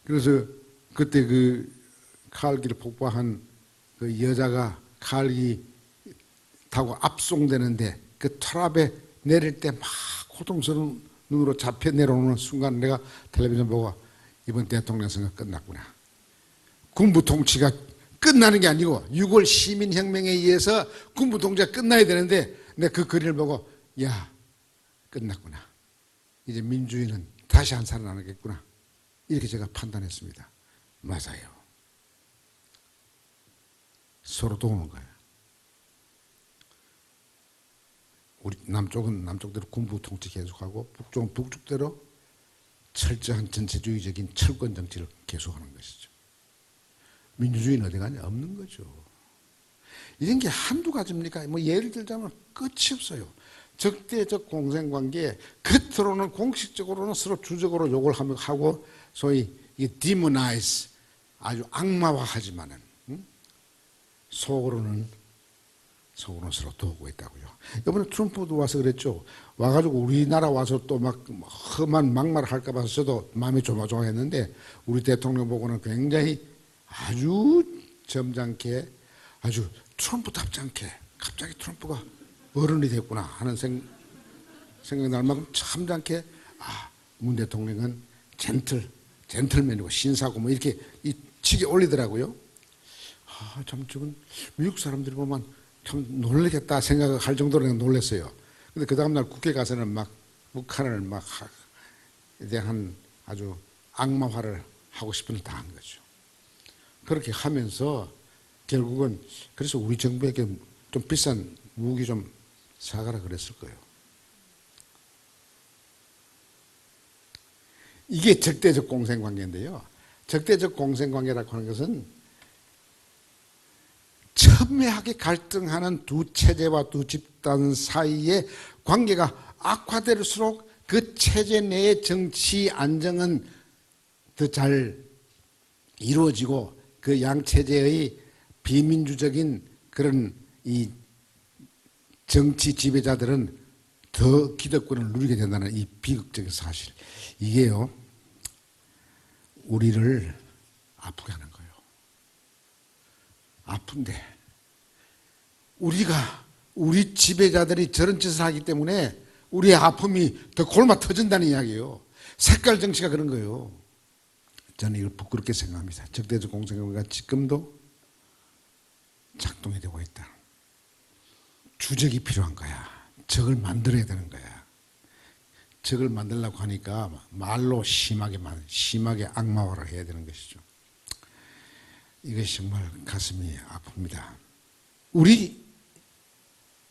B: 그래서 그때 그 가을기를 폭파한 그 여자가 가을기 타고 압송되는데 그 트랍에 내릴 때 막 고통스러운 눈으로 잡혀 내려오는 순간 내가 텔레비전 보고 이번 대통령 선거 끝났구나. 군부 통치가 끝나는 게 아니고 6월 시민혁명에 의해서 군부 통치가 끝나야 되는데 내가 그 글을 보고 야, 끝났구나. 이제 민주주의는 다시 안 살아나겠구나. 이렇게 제가 판단했습니다. 맞아요. 서로 도우는 거예요. 우리 남쪽은 남쪽대로 군부 통치 계속하고 북쪽은 북쪽대로 철저한 전체주의적인 철권 정치를 계속하는 것이죠. 민주주의는 어디 가냐? 없는 거죠. 이런 게 한두 가지입니까? 뭐 예를 들자면 끝이 없어요. 적대적 공생관계에 겉으로는 공식적으로는 서로 주적으로 욕을 하고 소위 demonize, 아주 악마화하지만은 속으로는 서로 도우고 있다고요. 이번에 트럼프도 와서 그랬죠. 와가지고 우리나라 와서 또 막 험한 막말을 할까 봐서 저도 마음이 조마조마했는데 우리 대통령 보고는 굉장히 아주 점잖게, 아주 트럼프답지 않게 갑자기 트럼프가 어른이 됐구나 하는 생각이 날 만큼 참잖게 문 대통령은 젠틀맨이고 신사고 뭐 이렇게 이 치게 올리더라고요. 참 저건 미국 사람들이 보면 참 놀라겠다 생각할 정도로 놀랐어요. 근데 그 다음날 국회 가서는 막 북한을 막 대한 아주 악마화를 하고 싶은 일 다 한 거죠. 그렇게 하면서 결국은 그래서 우리 정부에게 좀 비싼 무기 좀 사가라 그랬을 거예요. 이게 적대적 공생관계인데요. 적대적 공생관계라고 하는 것은 첨예하게 갈등하는 두 체제와 두 집단 사이의 관계가 악화될수록 그 체제 내의 정치 안정은 더 잘 이루어지고 그 양 체제의 비민주적인 그런 이 정치 지배자들은 더 기득권을 누리게 된다는 이 비극적인 사실. 이게요, 우리를 아프게 하는 거예요. 아픈데 우리 지배자들이 저런 짓을 하기 때문에 우리의 아픔이 더 골마 터진다는 이야기예요. 색깔 정치가 그런 거예요. 저는 이걸 부끄럽게 생각합니다. 적대적 공생관계가 지금도 작동이 되고 있다. 주적이 필요한 거야. 적을 만들어야 되는 거야. 적을 만들려고 하니까 말로 심하게 악마화를 해야 되는 것이죠. 이것이 정말 가슴이 아픕니다. 우리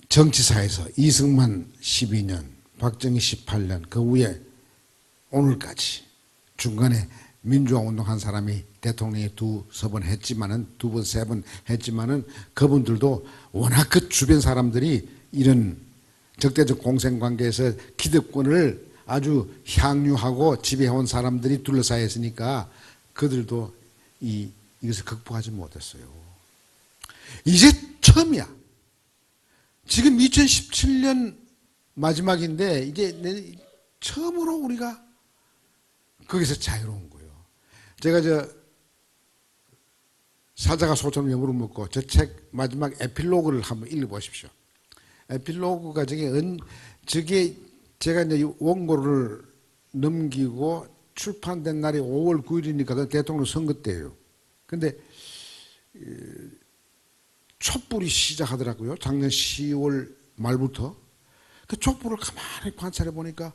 B: 정치사에서 이승만 12년, 박정희 18년, 그 후에 오늘까지 중간에 민주화 운동한 사람이 대통령이 두세 번 했지만은, 두 번, 세 번 했지만은 그분들도 워낙 그 주변 사람들이 이런 적대적 공생관계에서 기득권을 아주 향유하고 지배해온 사람들이 둘러싸여 있으니까 그들도 이것을 극복하지 못했어요. 이제 처음이야. 지금 2017년 마지막인데 이제 처음으로 우리가 거기서 자유로운 거예요. 제가 사자가 소처럼 영으로 먹고 저 책 마지막 에필로그를 한번 읽어보십시오. 에필로그가 저게 제가 이제 이 원고를 넘기고 출판된 날이 5월 9일이니까 대통령 선거 때예요. 근데 촛불이 시작하더라고요. 작년 10월 말부터. 그 촛불을 가만히 관찰해 보니까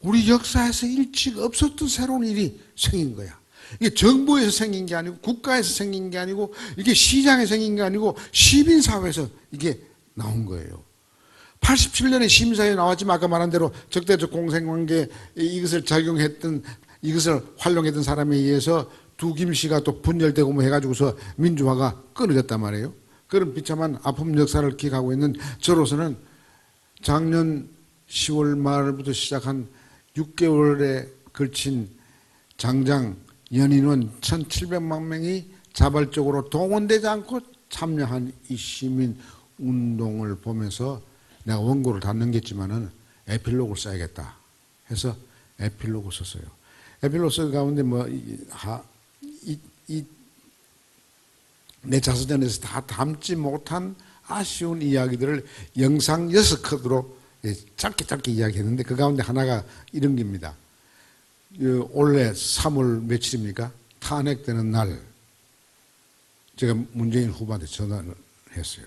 B: 우리 역사에서 일찍 없었던 새로운 일이 생긴 거야. 이게 정부에서 생긴 게 아니고 국가에서 생긴 게 아니고 이게 시장에서 생긴 게 아니고 시민사회에서 이게 나온 거예요. 87년에 심사에 나왔지만 아까 말한 대로 적대적 공생관계 이것을 작용했던 이것을 활용했던 사람에 의해서 두 김씨가 또 분열되고 뭐 해가지고서 민주화가 끊어졌단 말이에요. 그런 비참한 아픔 역사를 기억하고 있는 저로서는 작년 10월 말부터 시작한 6개월에 걸친 장장 연인원 1,700만 명이 자발적으로 동원되지 않고 참여한 이 시민 운동을 보면서 내가 원고를 다 넘겼지만은 에필로그를 써야겠다 해서 에필로그 썼어요. 에필로그 쓴 가운데 내 자서전에서 다 담지 못한 아쉬운 이야기들을 영상 6컷으로 짧게 이야기했는데 그 가운데 하나가 이런 겁니다. 올해 3월 며칠입니까? 탄핵되는 날 제가 문재인 후보한테 전화를 했어요.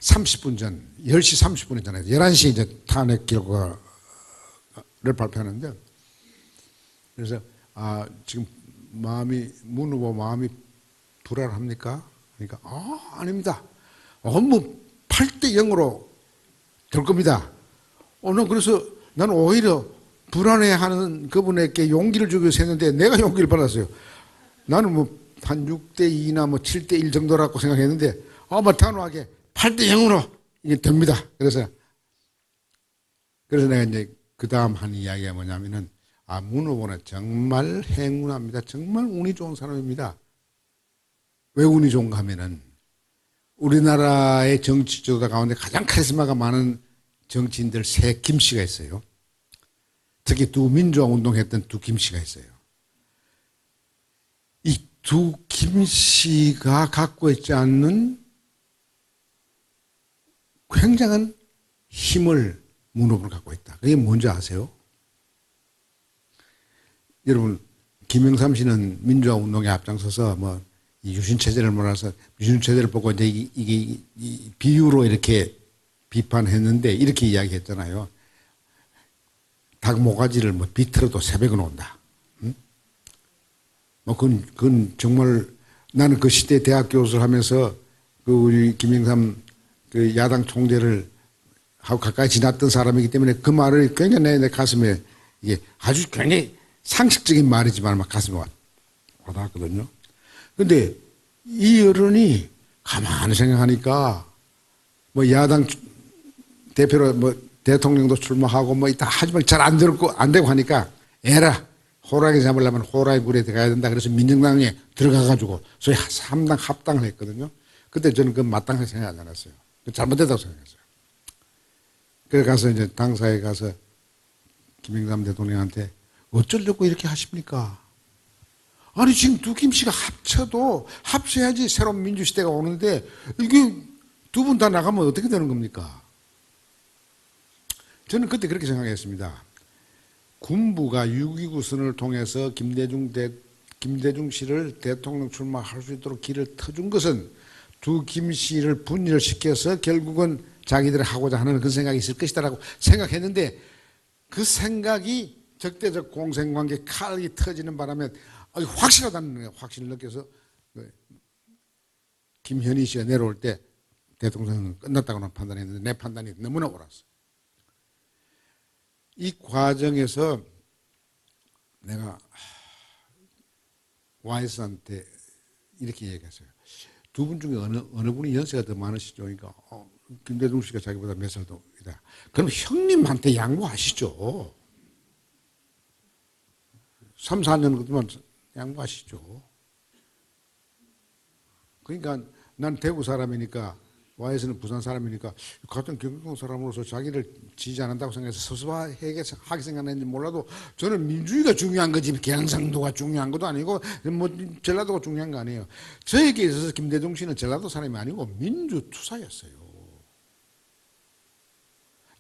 B: 30분 전, 10시 30분이잖아요. 11시에 이제 탄핵 결과를 발표하는데, 그래서, 지금 문 후보 마음이 불안합니까? 그러니까, 아닙니다. 뭐, 8대 0으로 될 겁니다. 그래서 나는 오히려 불안해하는 그분에게 용기를 주기 위해서 했는데 내가 용기를 받았어요. 나는 뭐, 한 6대 2나 뭐 7대 1 정도라고 생각했는데, 뭐 단호하게 8대 0으로 이게 됩니다. 그래서 내가 이제 그 다음 한 이야기가 뭐냐면은, 문 후보는 정말 행운합니다. 정말 운이 좋은 사람입니다. 왜 운이 좋은가 하면은, 우리나라의 정치 지도자 가운데 가장 카리스마가 많은 정치인들 세 김씨가 있어요. 특히 두 민주화 운동했던 두 김씨가 있어요. 이 두 김씨가 갖고 있지 않는 굉장한 힘을 문 후보는 갖고 있다. 그게 뭔지 아세요? 여러분, 김영삼 씨는 민주화 운동에 앞장서서 뭐 유신체제를 몰아서 유신체제를 보고 이제 이게 비유로 이렇게 비판했는데 이렇게 이야기했잖아요. 닭 모가지를 뭐 비틀어도 새벽은 온다. 응? 뭐 그건 정말 나는 그 시대 대학 교수를 하면서 그 우리 김영삼 그 야당 총재를 하고 가까이 지났던 사람이기 때문에 그 말을 굉장히 내 가슴에 이게 아주 굉장히 상식적인 말이지만 막 가슴에 와닿았거든요. 근데 이 어른이 가만히 생각하니까 뭐 야당 대표로 뭐 대통령도 출마하고 뭐 다 하지만 잘 안 되고 하니까 에라 호랑이 잡으려면 호랑이 굴에 들어가야 된다. 그래서 민정당에 들어가가지고 소위 3당 합당을 했거든요. 그때 저는 그 마땅하게 생각 안 했어요. 잘못됐다고 생각했어요. 그래 가서 이제 당사에 가서 김영삼 대통령한테 어쩌려고 이렇게 하십니까? 아니 지금 두 김씨가 합쳐야지 새로운 민주시대가 오는데 이게 두 분 다 나가면 어떻게 되는 겁니까? 저는 그때 그렇게 생각했습니다. 군부가 6.29 선언을 통해서 김대중 씨를 대통령 출마할 수 있도록 길을 터준 것은 두 김씨를 분열시켜서 결국은 자기들이 하고자 하는 그 생각이 있을 것이다라고 생각했는데 그 생각이 적대적 공생관계 칼이 터지는 바람에 확실하다는 확신을 느껴서 김현희 씨가 내려올 때 대통령은 끝났다고 판단했는데 내 판단이 너무나 옳았어. 이 과정에서 내가 YS한테 이렇게 얘기했어요. 두 분 중에 어느 분이 연세가 더 많으시죠? 그러니까 김대중 씨가 자기보다 몇 살 더 이다. 그럼 형님한테 양보하시죠. 3, 4년 그동안 양보하시죠. 그러니까 난 대구 사람이니까 YS는 부산 사람이니까 같은 경기도 사람으로서 자기를 지지 않는다고 생각해서 서서하게 생각했는지 몰라도 저는 민주주의가 중요한 거지 경상도가 중요한 것도 아니고 뭐 전라도가 중요한 거 아니에요. 저에게 있어서 김대중 씨는 전라도 사람이 아니고 민주투사였어요.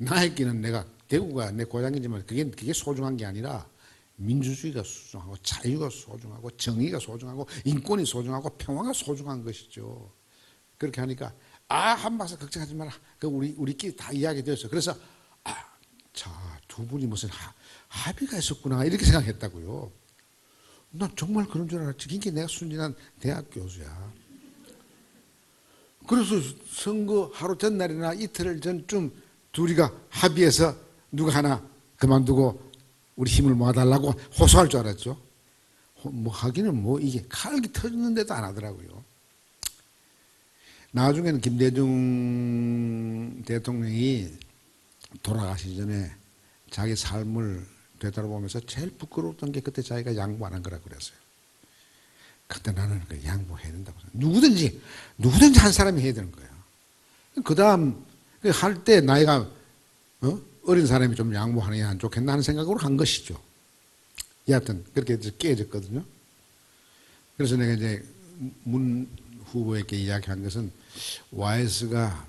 B: 나에게는 내가 대구가 내 고향이지만 그게 소중한 게 아니라 민주주의가 소중하고 자유가 소중하고 정의가 소중하고 인권이 소중하고 평화가 소중한 것이죠. 그렇게 하니까 한바서 걱정하지 마라. 우리끼리 다 이야기되었어. 그래서 두 분이 무슨 합의가 있었구나 이렇게 생각했다고요. 난 정말 그런 줄 알았지. 그게 내가 순진한 대학 교수야. 그래서 선거 하루 전날이나 이틀 전쯤 둘이가 합의해서 누가 하나 그만두고 우리 힘을 모아달라고 호소할 줄 알았죠. 하기는 이게 칼기 터졌는데도 안 하더라고요. 나중에는 김대중 대통령이 돌아가시기 전에 자기 삶을 되돌아보면서 제일 부끄러웠던 게 그때 자기가 양보 안 한 거라고 그랬어요. 그때 나는 양보해야 된다고. 누구든지 한 사람이 해야 되는 거예요. 그 다음 할 때 나이가 어린 사람이 좀 양보하는 게 안 좋겠나 하는 생각으로 한 것이죠. 여하튼 그렇게 깨졌거든요. 그래서 내가 이제 문 후보에게 이야기한 것은 YS가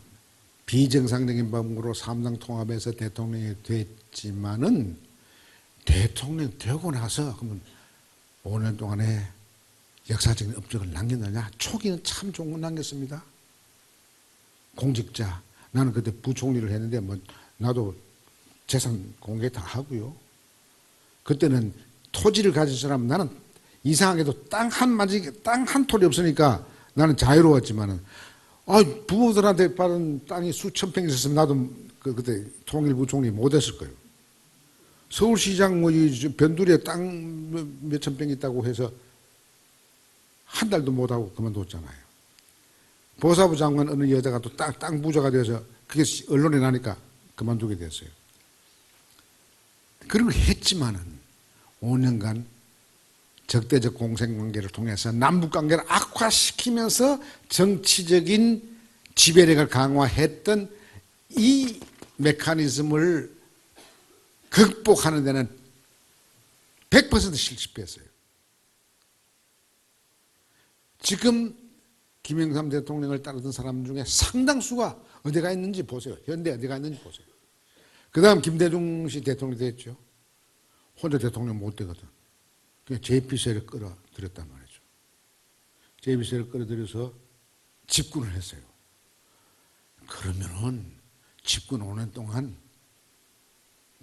B: 비정상적인 방법으로 3당 통합에서 대통령이 됐지만은 대통령 되고 나서 그러면 5년 동안에 역사적인 업적을 남겼느냐? 초기는 참 좋은 건 남겼습니다. 공직자. 나는 그때 부총리를 했는데 나도 재산 공개 다 하고요. 그때는 토지를 가진 사람 나는 이상하게도 땅 한 톨이 없으니까 나는 자유로웠지만은 부모들한테 받은 땅이 수천 평 있었으면 나도 그때 통일부총리 못했을 거예요. 서울시장 변두리에 땅 몇천 평 있다고 해서 한 달도 못하고 그만뒀잖아요. 보사부 장관 어느 여자가 또 땅 부자가 돼서 그게 언론에 나니까 그만두게 됐어요. 그런 걸 했지만은 5년간 적대적 공생관계를 통해서 남북관계를 악화시키면서 정치적인 지배력을 강화했던 이 메커니즘을 극복하는 데는 100% 실패했어요. 지금 김영삼 대통령을 따르던 사람 중에 상당수가 어디가 있는지 보세요. 현대 어디가 있는지 보세요. 그 다음 김대중 씨 대통령이 됐죠. 혼자 대통령 못 되거든. 그냥 JPC를 끌어들였단 말이죠. JPC를 끌어들여서 집권을 했어요. 그러면은 집권 5년 동안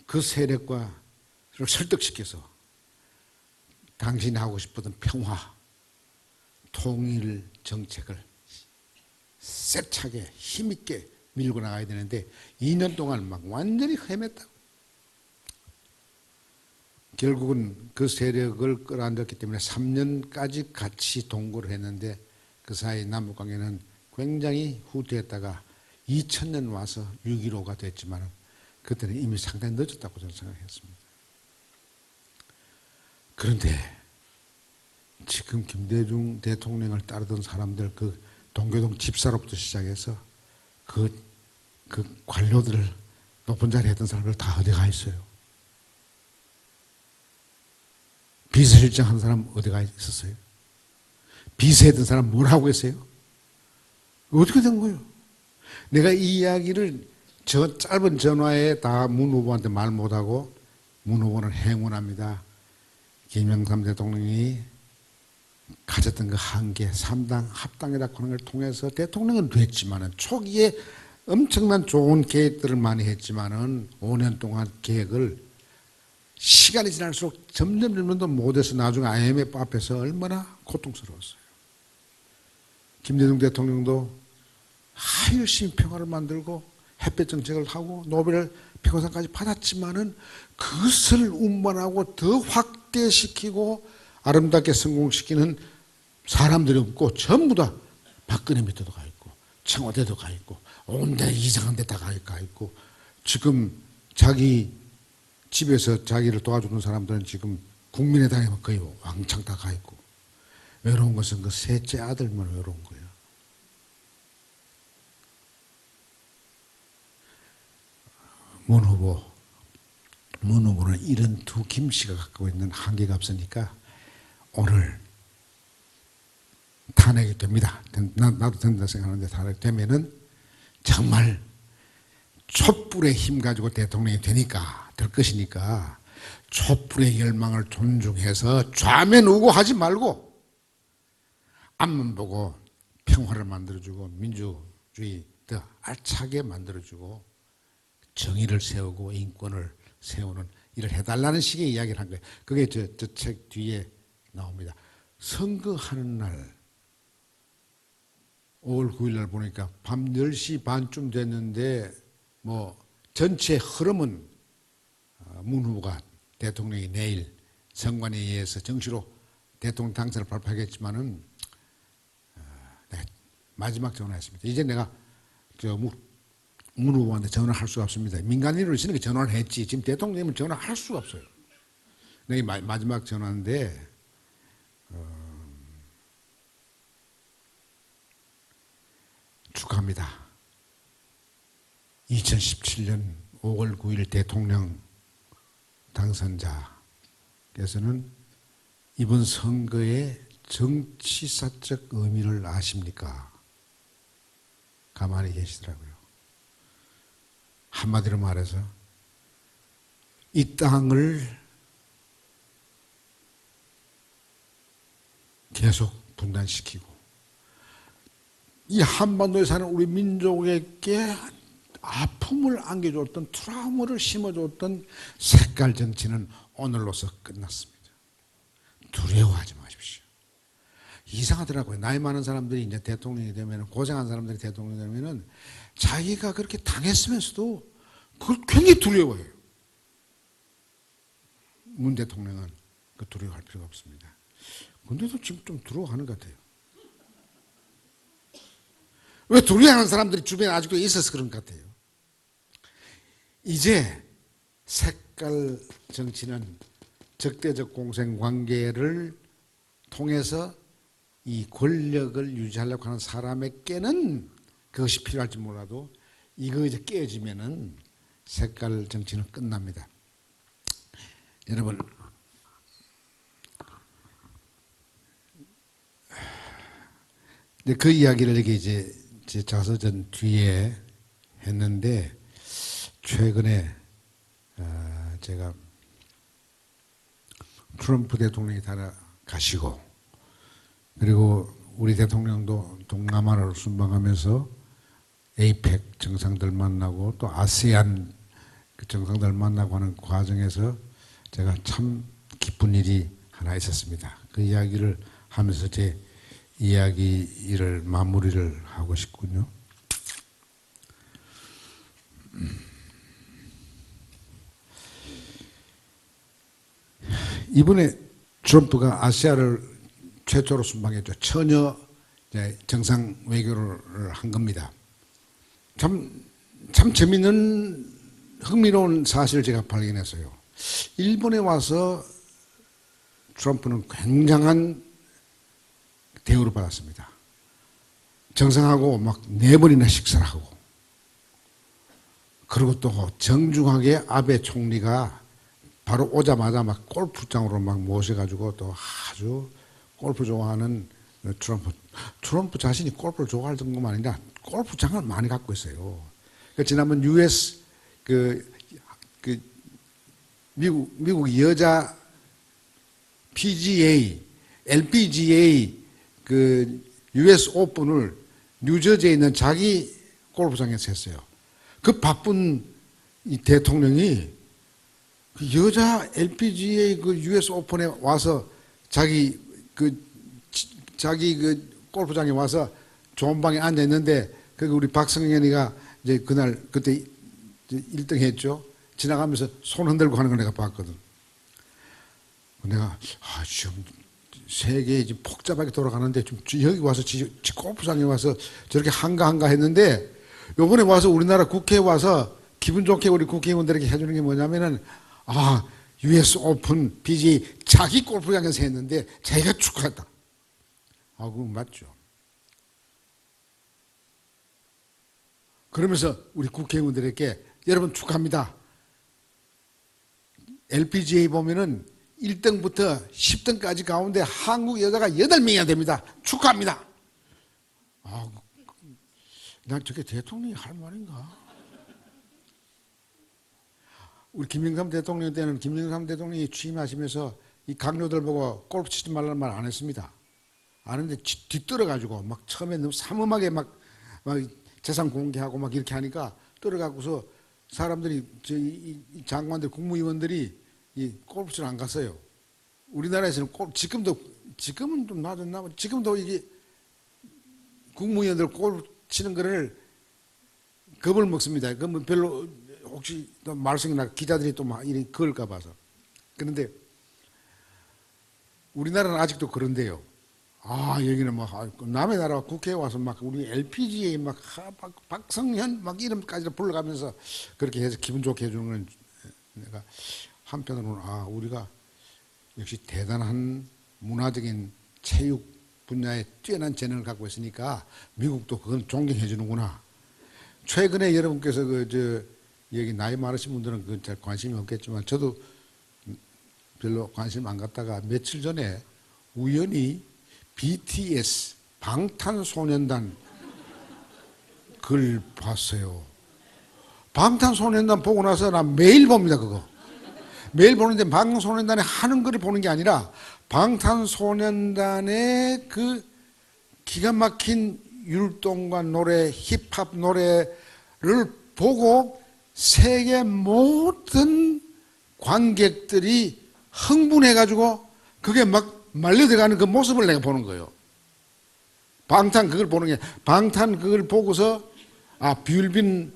B: 그 세력과를 설득시켜서 당신이 하고 싶었던 평화, 통일 정책을 세차게 힘있게 밀고 나가야 되는데 2년 동안 막 완전히 헤맸다고. 결국은 그 세력을 끌어안았기 때문에 3년까지 같이 동거를 했는데 그 사이 남북관계는 굉장히 후퇴했다가 2000년 와서 6.15가 됐지만 그때는 이미 상당히 늦었다고 저는 생각했습니다. 그런데 지금 김대중 대통령을 따르던 사람들 그 동교동 집사로부터 시작해서 그 관료들을 높은 자리에 했던 사람들 다 어디 가 있어요? 비서실장 한 사람 어디 가 있었어요? 비서했던 사람 뭘 하고 계세요? 어떻게 된 거예요? 내가 이 이야기를 저 짧은 전화에 다 문 후보한테 말 못하고 문 후보는 행운합니다. 김영삼 대통령이 가졌던 그 한계, 3당 합당이라고 하는 걸 통해서 대통령은 됐지만은 초기에 엄청난 좋은 계획들을 많이 했지만은 5년 동안 계획을 시간이 지날수록 점점 더 못해서 나중에 IMF 앞에서 얼마나 고통스러웠어요. 김대중 대통령도 열심히 평화를 만들고 햇볕 정책을 하고 노벨 평화상까지 받았지만은 그것을 운반하고 더 확대시키고 아름답게 성공시키는 사람들이 없고 전부 다 박근혜 밑에도 가 있고 청와대도 가 있고 온데 이상한 데 다 가 있고 지금 자기 집에서 자기를 도와주는 사람들은 지금 국민의당에 거의 왕창 다 가 있고 외로운 것은 그 셋째 아들만 외로운 거예요. 문 후보는 이런 두 김씨가 갖고 있는 한계가 없으니까 오늘 탄핵이 됩니다. 나도 된다 생각하는데 탄핵 되면은 정말 촛불의 힘 가지고 대통령이 되니까, 될 것이니까 촛불의 열망을 존중해서 좌면 우고하지 말고 앞만 보고 평화를 만들어주고 민주주의 더 알차게 만들어주고 정의를 세우고 인권을 세우는 일을 해달라는 식의 이야기를 한 거예요. 그게 저 책 뒤에 나옵니다. 선거하는 날 5월 9일 날 보니까 밤 10시 반쯤 됐는데 뭐 전체 흐름은 문 후보가 대통령이 내일 선관위에 의해서 정시로 대통령 당선을 발표하겠지만은 마지막 전화했습니다. 이제 내가 문 후보한테 전화할 수가 없습니다. 민간인으로 있으니까 전화를 했지. 지금 대통령님은 전화할 수가 없어요. 내가 마지막 전화인데 축하합니다. 2017년 5월 9일 대통령 당선자께서는 이번 선거의 정치사적 의미를 아십니까? 가만히 계시더라고요. 한마디로 말해서 이 땅을 계속 분단시키고 이 한반도에 사는 우리 민족에게 아픔을 안겨줬던 트라우마를 심어줬던 색깔 정치는 오늘로서 끝났습니다. 두려워하지 마십시오. 이상하더라고요. 나이 많은 사람들이 이제 대통령이 되면, 고생한 사람들이 대통령이 되면은 자기가 그렇게 당했으면서도 그걸 굉장히 두려워해요. 문 대통령은 그 두려워할 필요가 없습니다. 근데도 지금 좀 두려워하는 것 같아요. 왜 두려워하는 사람들이 주변에 아직도 있어서 그런 것 같아요. 이제 색깔 정치는 적대적 공생관계를 통해서 이 권력을 유지하려고 하는 사람에게는 그것이 필요할지 몰라도 이거 이제 깨지면은 색깔 정치는 끝납니다. 여러분, 그 이야기를 이렇게 이제 제 자서전 뒤에 했는데 최근에 제가 트럼프 대통령이 가시고 그리고 우리 대통령도 동남아를 순방하면서 에이펙 정상들 만나고 또 아세안 그 정상들 만나고 하는 과정에서 제가 참 기쁜 일이 하나 있었습니다. 그 이야기를 하면서 제 이야기를 마무리를 하고 싶군요. 이번에 트럼프가 아시아를 최초로 순방했죠. 처녀 정상 외교를 한 겁니다. 참 재밌는 흥미로운 사실을 제가 발견했어요. 일본에 와서 트럼프는 굉장한 대우를 받았습니다. 정상하고 막 4번이나 식사를 하고 그리고 또 정중하게 아베 총리가 바로 오자마자 막 골프장으로 막 모셔가지고 또 아주 골프 좋아하는 트럼프 자신이 골프를 좋아할 정도만 아니라 골프장을 많이 갖고 있어요. 지난번 US 미국 여자 PGA, LPGA US 오픈을 뉴저지에 있는 자기 골프장에서 했어요. 그 바쁜 이 대통령이 그 여자 LPGA US 오픈에 와서 자기 골프장에 와서 좋은 방에 앉아 있는데 우리 박성현이가 이제 그때 1등 했죠. 지나가면서 손 흔들고 하는 걸 내가 봤거든. 내가 지금 세계에 지금 복잡하게 돌아가는데 좀 여기 와서 골프장에 와서 저렇게 한가한가 했는데 요번에 와서 우리나라 국회에 와서 기분 좋게 우리 국회의원들에게 해주는 게 뭐냐면은 US 오픈 PGA 자기 골프장에서 했는데 자기가 축하했다. 그거 맞죠. 그러면서 우리 국회의원들에게 여러분 축하합니다. LPGA 보면은 1등부터 10등까지 가운데 한국 여자가 8명이나 됩니다. 축하합니다. 난 저게 대통령이 할 말인가? 우리 김영삼 대통령 때는 김영삼 대통령이 취임하시면서 이 강요들 보고 골프 치지 말라는 말 안 했습니다. 안 했는데 뒤떨어가지고 막 처음에 너무 삼엄하게 막 재산 공개하고 막 이렇게 하니까 떨어가고서 사람들이 이 장관들 국무위원들이 이 골프를 안 갔어요. 우리나라에서는 지금은 좀 낮았나 봐. 지금도 이게 국무위원들 골프 치는 거를 겁을 먹습니다. 그러면 별로 혹시 또 말썽이 나 기자들이 또 막 이렇게 그을까 봐서. 그런데 우리나라는 아직도 그런데요. 아, 여기는 막 남의 나라 국회에 와서 막 우리 LPGA 막 박성현 막 이름까지 불러가면서 그렇게 해서 기분 좋게 해주는 건 내가 한편으로는 아, 우리가 역시 대단한 문화적인 체육 분야에 뛰어난 재능을 갖고 있으니까 미국도 그건 존경해 주는구나. 최근에 여러분께서 여기 나이 많으신 분들은 그건 잘 관심이 없겠지만 저도 별로 관심 안 갖다가 며칠 전에 우연히 BTS 방탄소년단 글 봤어요. 방탄소년단 보고 나서 나 매일 봅니다, 그거. 매일 보는데 방탄소년단이 하는 글을 보는 게 아니라 방탄소년단의 그 기가 막힌 율동과 노래, 힙합 노래를 보고 세계 모든 관객들이 흥분해가지고 그게 막 말려들어가는 그 모습을 내가 보는 거예요. 방탄 그걸 보는 게, 방탄 그걸 보고서, 아, 빌빈,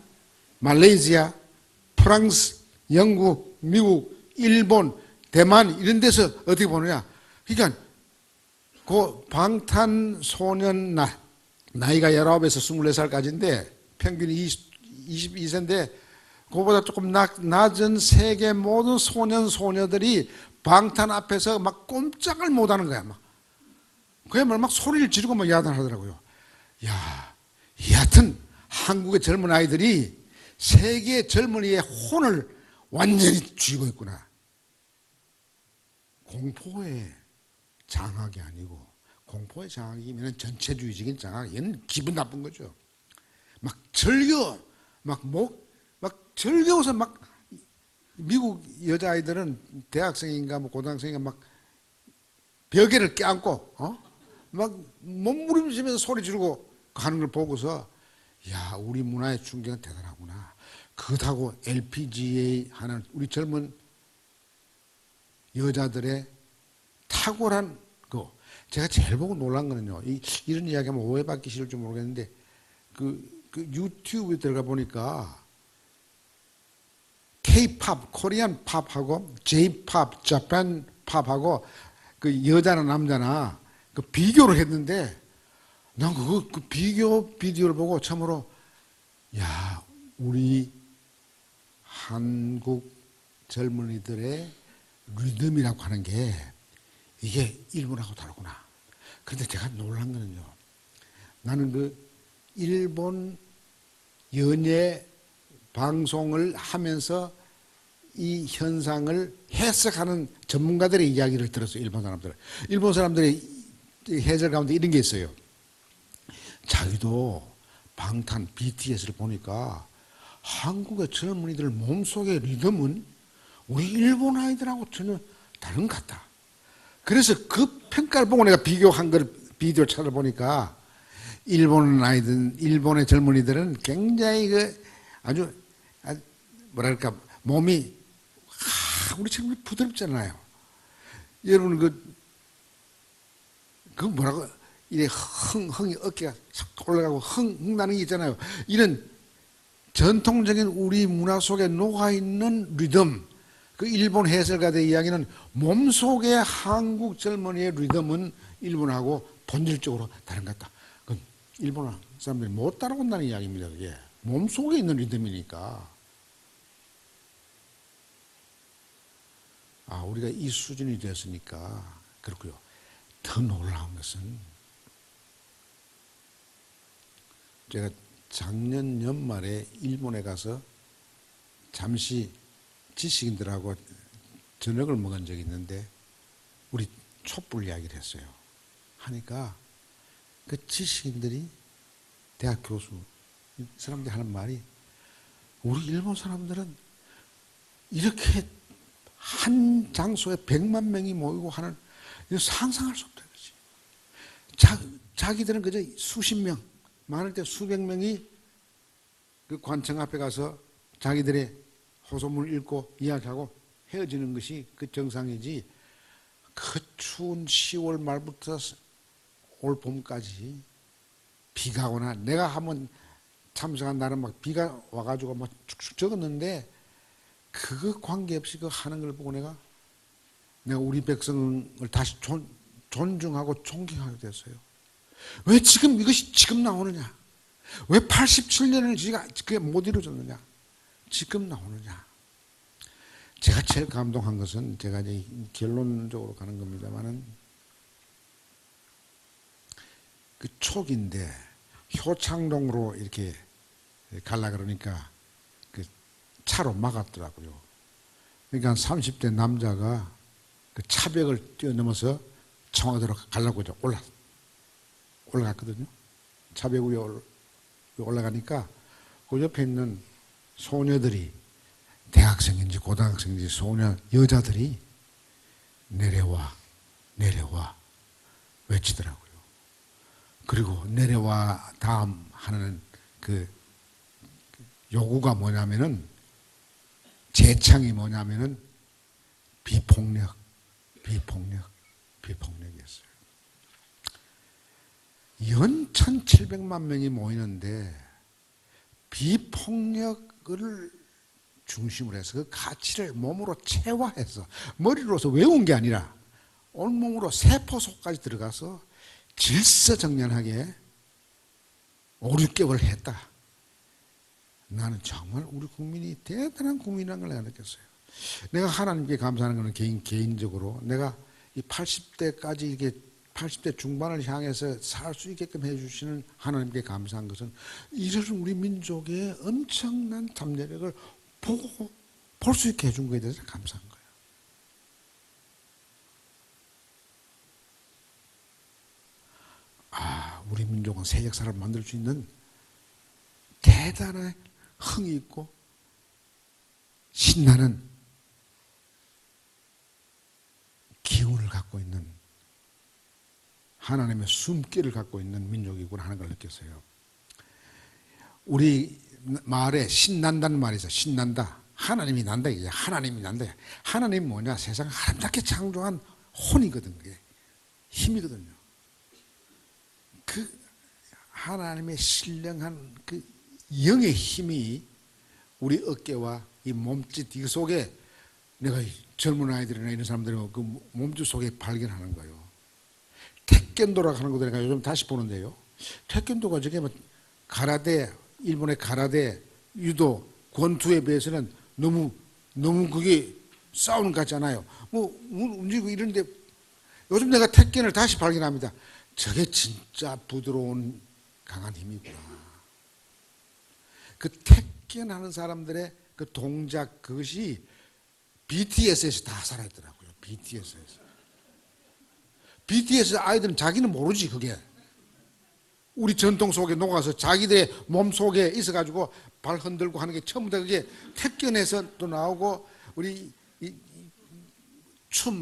B: 말레이시아, 프랑스, 영국, 미국, 일본, 대만, 이런 데서 어떻게 보느냐. 그러니까, 그 방탄소년 나이가 19에서 24살까지인데, 평균이 22세인데, 그거보다 조금 낮은 세계 모든 소년, 소녀들이 방탄 앞에서 막 꼼짝을 못 하는 거야, 막. 그야말로 막 소리를 지르고 막 야단하더라고요. 야, 여하튼 한국의 젊은 아이들이 세계 젊은이의 혼을 완전히 쥐고 있구나. 공포의 장악이 아니고, 공포의 장악이면 전체주의적인 장악, 얘는 기분 나쁜 거죠. 막 막 즐거워서 막, 미국 여자아이들은 대학생인가 뭐 고등학생인가 막 벽에를 껴안고 막 몸부림치면서 소리 지르고 가는 걸 보고서 야, 우리 문화의 충격은 대단하구나. 그렇다고 LPGA 하는 우리 젊은 여자들의 탁월한 거. 제가 제일 보고 놀란 거는요. 이런 이야기하면 오해받기 싫을지 모르겠는데 그 유튜브에 들어가 보니까 K-팝, 코리안 팝하고 J-팝, 자판 팝하고 그 여자나 남자나 그 비교를 했는데 난 그 비교 비디오를 보고 참으로 야, 우리 한국 젊은이들의 리듬이라고 하는 게 이게 일본하고 다르구나. 근데 제가 놀란 거는요. 나는 그 일본 연예 방송을 하면서 이 현상을 해석하는 전문가들의 이야기를 들었어요. 일본 사람들. 일본 사람들의 해설 가운데 이런 게 있어요. 자기도 방탄 BTS를 보니까 한국의 젊은이들 몸속의 리듬은 우리 일본 아이들하고 전혀 다른 것 같다. 그래서 그 평가를 보고 내가 비교한 걸 비디오를 찾아보니까 일본의 젊은이들은 굉장히 아주 뭐랄까 몸이 우리처럼 부드럽잖아요. 여러분 그 뭐라고 이래 흥이 어깨가 싹 올라가고 흥 나는 게 있잖아요. 이런 전통적인 우리 문화 속에 녹아 있는 리듬. 그 일본 해설가들의 이야기는 몸속의 한국 젊은이의 리듬은 일본하고 본질적으로 다른 것 같다. 그건 일본 사람들이 못 따라온다는 이야기입니다. 그게 몸속에 있는 리듬이니까. 아, 우리가 이 수준이 되었으니까 그렇고요. 더 놀라운 것은 제가 작년 연말에 일본에 가서 잠시 지식인들하고 저녁을 먹은 적이 있는데 우리 촛불 이야기를 했어요. 하니까 그 지식인들이 대학 교수 사람들이 하는 말이 우리 일본 사람들은 이렇게 한 장소에 100만 명이 모이고 하는, 이거 상상할 수 없다. 자기들은 그저 수십 명, 많을 때 수백 명이 그 관청 앞에 가서 자기들의 호소문을 읽고 이야기하고 헤어지는 것이 그 정상이지, 그 추운 10월 말부터 올 봄까지 비가 오나, 내가 한번 참석한 날은 막 비가 와가지고 막 축축 적었는데, 그거 관계없이 그 하는 걸 보고 내가 우리 백성을 다시 존중하고 존경하게 됐어요. 왜 지금 이것이 지금 나오느냐? 왜 87년을 지가 그게 못 이루어졌느냐? 지금 나오느냐? 제가 제일 감동한 것은, 제가 이제 결론적으로 가는 겁니다만은, 그 촉인데 효창동으로 이렇게 갈라 그러니까 그 차로 막았더라고요. 그러니까 30대 남자가 그 차벽을 뛰어넘어서 청와대로 가려고 이제 올라갔거든요. 차벽 위에 올라가니까 그 옆에 있는 소녀들이, 대학생인지 고등학생인지 소녀 여자들이 내려와 외치더라고요. 그리고 내려와 다음 하는 그 요구가 뭐냐면은, 재창이 뭐냐면은 비폭력이었어요. 연 1,700만 명이 모이는데 비폭력을 중심으로 해서 그 가치를 몸으로 체화해서, 머리로서 외운 게 아니라 온몸으로 세포 속까지 들어가서 질서정연하게 5, 6개월 했다. 나는 정말 우리 국민이 대단한 국민이라는 걸 내가 느꼈어요. 내가 하나님께 감사하는 것은 개인적으로 내가 이 80대까지 이게 80대 중반을 향해서 살 수 있게끔 해주시는 하나님께 감사한 것은, 이런 우리 민족의 엄청난 잠재력을 보고 볼 수 있게 해준 것에 대해서 감사한 거예요. 우리 민족은 새 역사를 만들 수 있는 대단한 흥이 있고 신나는 기운을 갖고 있는, 하나님의 숨기를 갖고 있는 민족이구나 하는 걸 느꼈어요. 우리 말에 신난다는 말이 있어요. 신난다. 하나님이 난다. 이게 하나님이 난다. 하나님이 뭐냐? 세상을 아름답게 창조한 혼이거든. 그게 힘이거든요. 그 하나님의 신령한 그 영의 힘이 우리 어깨와 이 몸짓 이 속에, 내가 젊은 아이들이나 이런 사람들이 그 몸짓 속에 발견하는 거예요. 태권도라고 하는 것도 내가 요즘 다시 보는데요. 태권도가 저게 뭐 가라데, 일본의 가라데, 유도, 권투에 비해서는 너무 그게 싸우는 것 같잖아요. 뭐 움직이고 이런데, 요즘 내가 태권을 다시 발견합니다. 저게 진짜 부드러운 강한 힘이구나. 그 태권하는 사람들의 그 동작, 그것이 BTS에서 다 살아있더라고요. BTS 아이들은 자기는 모르지. 그게 우리 전통 속에 녹아서 자기들의 몸 속에 있어가지고 발 흔들고 하는 게 처음부터 그게 태권에서 또 나오고, 우리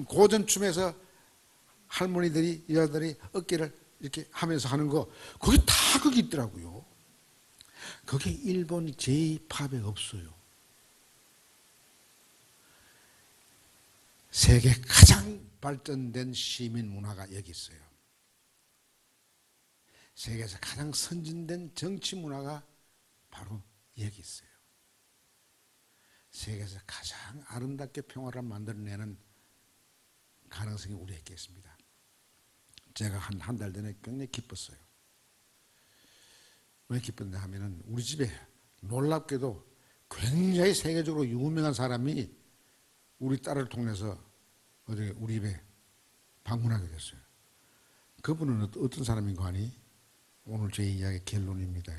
B: 고전 춤에서 할머니들이, 여자들이 어깨를 이렇게 하면서 하는 거, 그게 다 거기 있더라고요. 그게 일본 J-팝에 없어요. 세계 가장 발전된 시민 문화가 여기 있어요. 세계에서 가장 선진된 정치 문화가 바로 여기 있어요. 세계에서 가장 아름답게 평화를 만들어내는 가능성이 우리에게 있습니다. 제가 한 달 전에 굉장히 기뻤어요. 왜 기뻤냐 하면은, 우리 집에 놀랍게도 굉장히 세계적으로 유명한 사람이 우리 딸을 통해서 우리 집에 방문하게 됐어요. 그분은 어떤 사람인가 하니, 오늘 제 이야기의 결론입니다.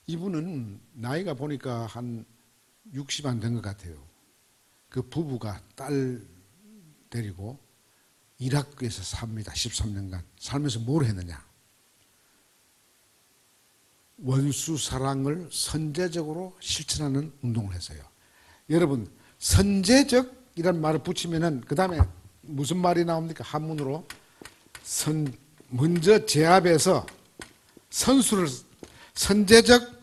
B: 이분은 나이가 보니까 한 60 안 된 것 같아요. 그 부부가 딸 데리고 이라크에서 삽니다. 13년간. 살면서 뭘 했느냐? 원수 사랑을 선제적으로 실천하는 운동을 했어요. 여러분 선제적이란 말을 붙이면은 그 다음에 무슨 말이 나옵니까? 한문으로 먼저 제압해서 선수를 선제적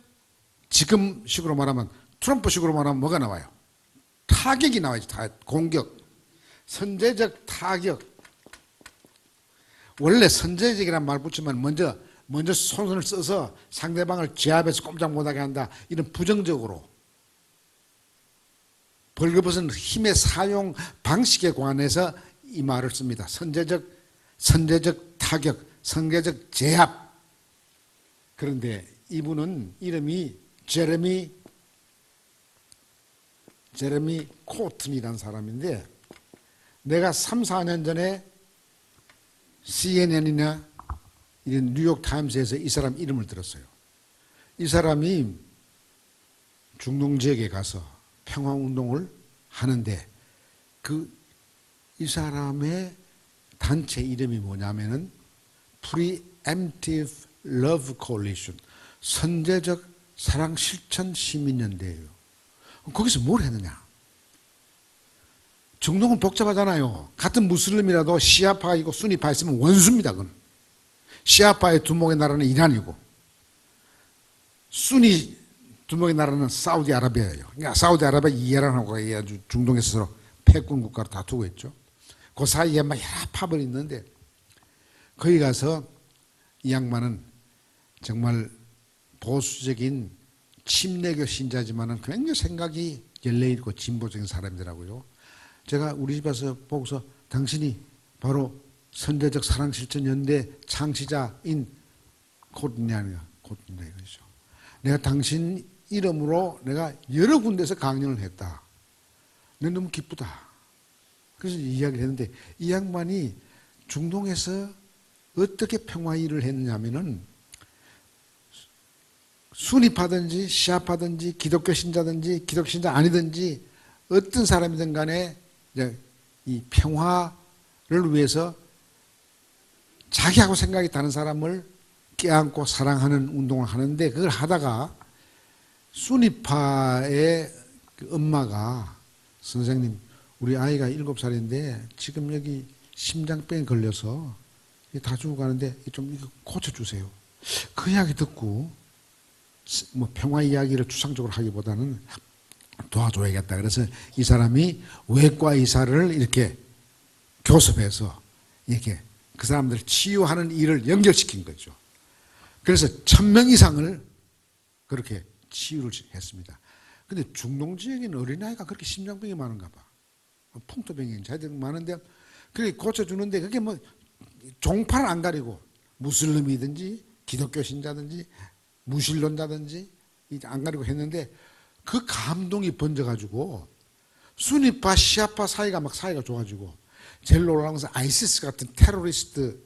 B: 지금식으로 말하면 트럼프식으로 말하면 뭐가 나와요? 타격이 나와야지. 공격. 선제적 타격. 원래 선제적이란 말 붙이면 먼저 손을 써서 상대방을 제압해서 꼼짝 못하게 한다. 이런 부정적으로 벌거벗은 힘의 사용 방식에 관해서 이 말을 씁니다. 선제적 타격, 선제적 제압. 그런데 이분은 이름이 제레미 코튼이라는 사람인데 내가 3, 4년 전에 CNN이나 이런 뉴욕 타임스에서 이 사람 이름을 들었어요. 이 사람이 중동 지역에 가서 평화운동을 하는데 이 사람의 단체 이름이 뭐냐면은 Preemptive Love Coalition, 선제적 사랑 실천 시민연대예요. 거기서 뭘 했느냐? 중동은 복잡하잖아요. 같은 무슬림이라도 시아파가 있고 수니파 있으면 원수입니다. 그건. 시아파의 두목의 나라는 이란이고 수니 두목의 나라는 사우디아라비아예요. 그러니까 사우디아라비아 이란하고 아주 중동에서 서로 패권 국가로 다투고 있죠. 그 사이에 막 여러 파벌이 있는데 거기 가서 이 양반은 정말 보수적인 침례교 신자지만은 굉장히 생각이 열려있고 진보적인 사람이더라고요. 제가 우리 집에서 보고서 당신이 바로 선제적 사랑실천연대 창시자인 코튼이냐 이거죠. 내가 당신 이름으로 내가 여러 군데서 강연을 했다. 내가 너무 기쁘다. 그래서 이야기를 했는데 이 양반이 중동에서 어떻게 평화 일을 했느냐면은 수니파든지 시아파든지 기독교 신자든지 기독교 신자 아니든지 어떤 사람이든 간에 이 평화를 위해서 자기하고 생각이 다른 사람을 껴안고 사랑하는 운동을 하는데 그걸 하다가 수니파의 그 엄마가 선생님 우리 아이가 7살인데 지금 여기 심장병에 걸려서 다 죽어가는데 좀 이거 고쳐주세요. 그 이야기 듣고 뭐 평화 이야기를 추상적으로 하기보다는 도와줘야겠다. 그래서 이 사람이 외과 의사를 이렇게 교섭해서 이렇게 그 사람들을 치유하는 일을 연결시킨 거죠. 그래서 1000명 이상을 그렇게 치유를 했습니다. 근데 중동 지역에는 어린아이가 그렇게 심장병이 많은가 봐. 풍토병이 자들 많은데 그렇게 고쳐주는데 그게 뭐 종파를 안 가리고 무슬림이든지 기독교 신자든지 무신론자든지 안 가리고 했는데 그 감동이 번져가지고 수니파 시아파 사이가 좋아지고 제일 놀라운 것은 아이시스 같은 테러리스트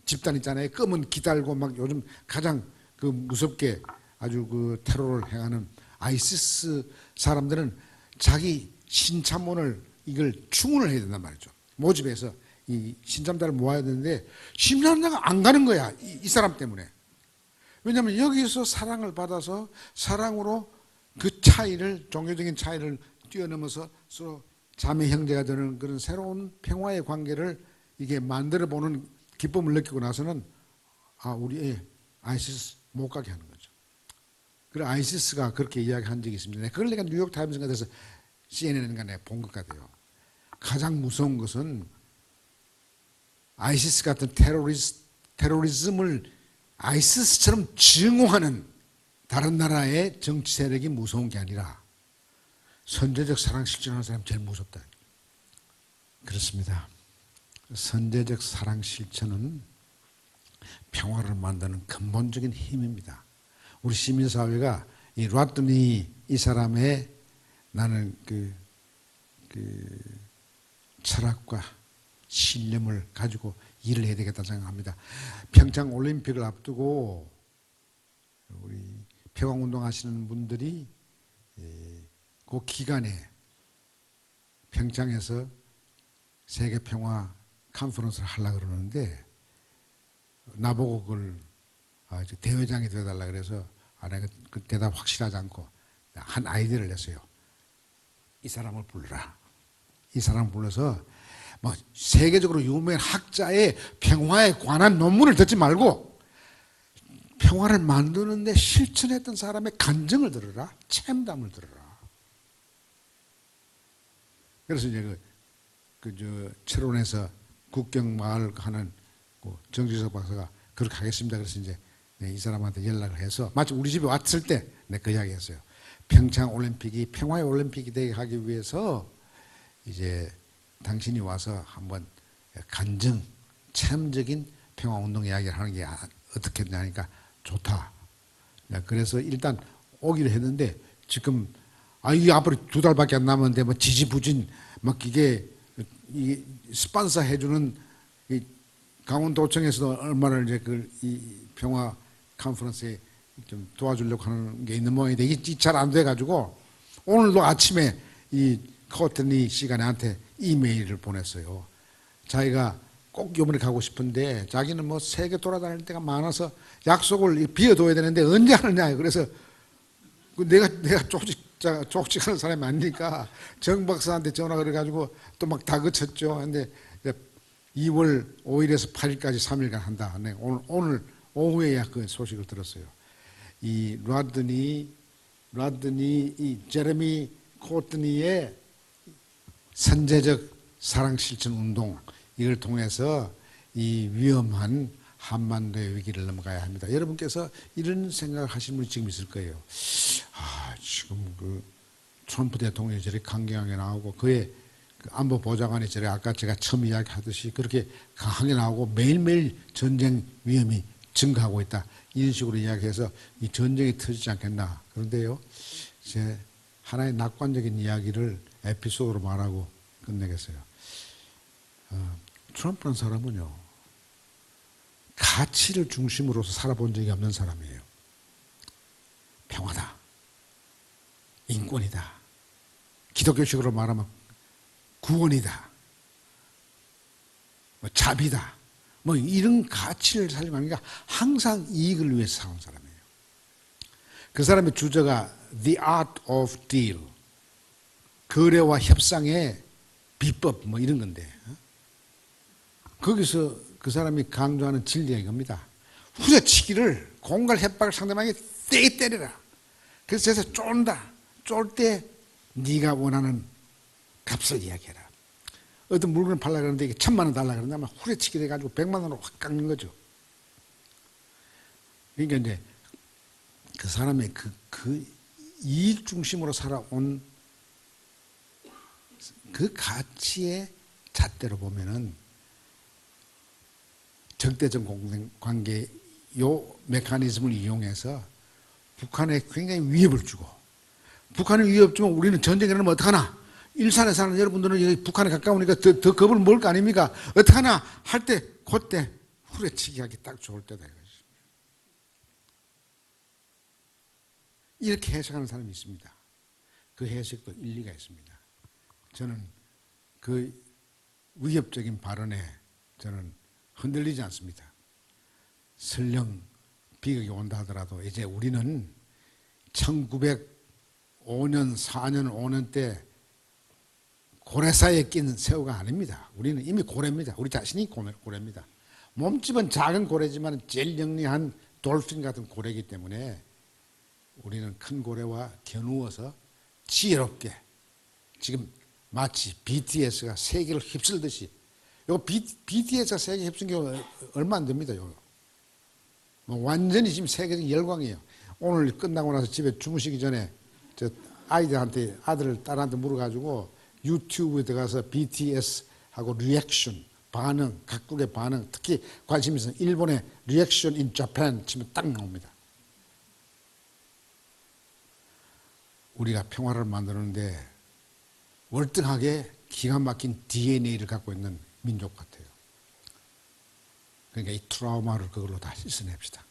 B: 집단 있잖아요. 검은 기 달고 막 요즘 가장 그 무섭게 아주 그 테러를 행하는 아이시스 사람들은 자기 신참원을 이걸 충원을 해야 된단 말이죠. 모집해서 이 신참자를 모아야 되는데 신참자가 안 가는 거야. 이 사람 때문에. 왜냐하면 여기서 사랑을 받아서 사랑으로 그 차이를 종교적인 차이를 뛰어넘어서 서로 자매 형제가 되는 그런 새로운 평화의 관계를 이게 만들어 보는 기쁨을 느끼고 나서는 우리 애 아이시스 못 가게 하는 거죠. 그래 아이시스가 그렇게 이야기한 적이 있습니다. 그걸 내가 뉴욕 타임스가 돼서 CNN인가 내가 본 것 같아요. 가장 무서운 것은 아이시스 같은 테러리즘을 아이시스처럼 증오하는 다른 나라의 정치 세력이 무서운 게 아니라 선제적 사랑 실천하는 사람이 제일 무섭다. 그렇습니다. 선제적 사랑 실천은 평화를 만드는 근본적인 힘입니다. 우리 시민사회가 이 라트니 이 사람의 나는 그 철학과 신념을 가지고 일을 해야 되겠다 생각합니다. 평창 올림픽을 앞두고 우리 평화운동 하시는 분들이 그 기간에 평창에서 세계평화 컨퍼런스를 하려고 그러는데 나보고 그걸 대회장이 되어달라 그래서 내가 그 대답 확실하지 않고 한 아이디어를 냈어요. 이 사람을 불러라. 이 사람을 불러서 뭐 세계적으로 유명한 학자의 평화에 관한 논문을 듣지 말고 평화를 만드는데 실천했던 사람의 간증을 들어라. 참담을 들어라. 그래서 이제 철원에서 국경마을 하는 정지석 박사가 그렇게 하겠습니다. 그래서 이제 이 사람한테 연락을 해서 마침 우리 집에 왔을 때 그 이야기 했어요. 평창 올림픽이 평화의 올림픽이 되게 하기 위해서 이제 당신이 와서 한번 간증, 체험적인 평화운동 이야기를 하는 게 어떻겠냐 하니까 좋다. 그래서 일단 오기로 했는데 지금 이게 앞으로 2달밖에 안 남았는데 뭐 지지부진 막 이게 스폰서 해주는 강원도청에서도 얼마나 이제 이 평화 컨퍼런스에 좀 도와주려고 하는 게 있는 모양인데 이게 잘 안 돼가지고 오늘도 아침에 이 코트니 씨가 나한테 이메일을 보냈어요. 자기가 꼭 이번에 가고 싶은데 자기는 뭐 세계 돌아다닐 때가 많아서 약속을 비워둬야 되는데 언제 하느냐. 그래서 내가 쪽지하는 사람이 아니니까 정 박사한테 전화를 해가지고 또 막 다그쳤죠. 근데 2월 5일에서 8일까지 3일간 한다. 네, 오늘 오후에야 그 소식을 들었어요. 이 라드니 이 제레미 코트니의 선제적 사랑 실천 운동 이걸 통해서 이 위험한 한반도의 위기를 넘어가야 합니다. 여러분께서 이런 생각을 하시는 분이 지금 있을 거예요. 지금 그 트럼프 대통령이 저렇게 강경하게 나오고 그의 안보 보좌관이 저렇게 아까 제가 처음 이야기하듯이 그렇게 강하게 나오고 매일매일 전쟁 위험이 증가하고 있다. 이런 식으로 이야기해서 이 전쟁이 터지지 않겠나. 그런데요, 제 하나의 낙관적인 이야기를 에피소드로 말하고 끝내겠어요. 트럼프라는 사람은요, 가치를 중심으로서 살아본 적이 없는 사람이에요. 평화다. 인권이다. 기독교식으로 말하면 구원이다. 뭐 자비다. 뭐 이런 가치를 살려고 하니까 항상 이익을 위해서 사는 사람이에요. 그 사람의 주제가 The Art of Deal. 거래와 협상의 비법 뭐 이런 건데 거기서 그 사람이 강조하는 진리가 이겁니다. 후려치기를 공갈 협박을 상대방에게 세게 때려라. 그래서 제가 쫀다. 쫄 때 네가 원하는 값을 이야기해라. 어떤 물건을 팔라 그러는데 이게 1,000만 원 달라 그러면 후려치기 해가지고 100만 원으로 확 깎는 거죠. 그러니까 이제 그 사람의 그 이익 중심으로 살아온 그 가치의 잣대로 보면은 적대적 관계 요 메커니즘을 이용해서 북한에 굉장히 위협을 주고 북한에 위협 주면 우리는 전쟁이 일어나면 어떡하나? 일산에 사는 여러분들은 여기 북한에 가까우니까 더 겁을 먹을 거 아닙니까? 어떡하나? 할 때 그때 후려치기 하기 딱 좋을 때다 이거지. 이렇게 해석하는 사람이 있습니다. 그 해석도 일리가 있습니다. 저는 그 위협적인 발언에 저는 흔들리지 않습니다. 설령 비극이 온다 하더라도 이제 우리는 1905년, 4년, 5년 때 고래사이에 낀 새우가 아닙니다. 우리는 이미 고래입니다. 우리 자신이 고래입니다. 몸집은 작은 고래지만 제일 영리한 돌핀 같은 고래이기 때문에 우리는 큰 고래와 겨누어서 지혜롭게 지금 마치 BTS가 세계를 휩쓸듯이 요 BTS가 세계 휩쓴 게 얼마 안 됩니다. 완전히 지금 세계적 열광이에요. 오늘 끝나고 나서 집에 주무시기 전에 저 아이들한테 딸한테 물어가지고 유튜브에 들어가서 BTS하고 리액션 반응 각국의 반응 특히 관심 있어서 일본의 리액션 인 자pan 치면 딱 나옵니다. 우리가 평화를 만드는데 월등하게 기가 막힌 DNA를 갖고 있는 민족 같아요. 그러니까 이 트라우마를 그걸로 다 씻어냅시다.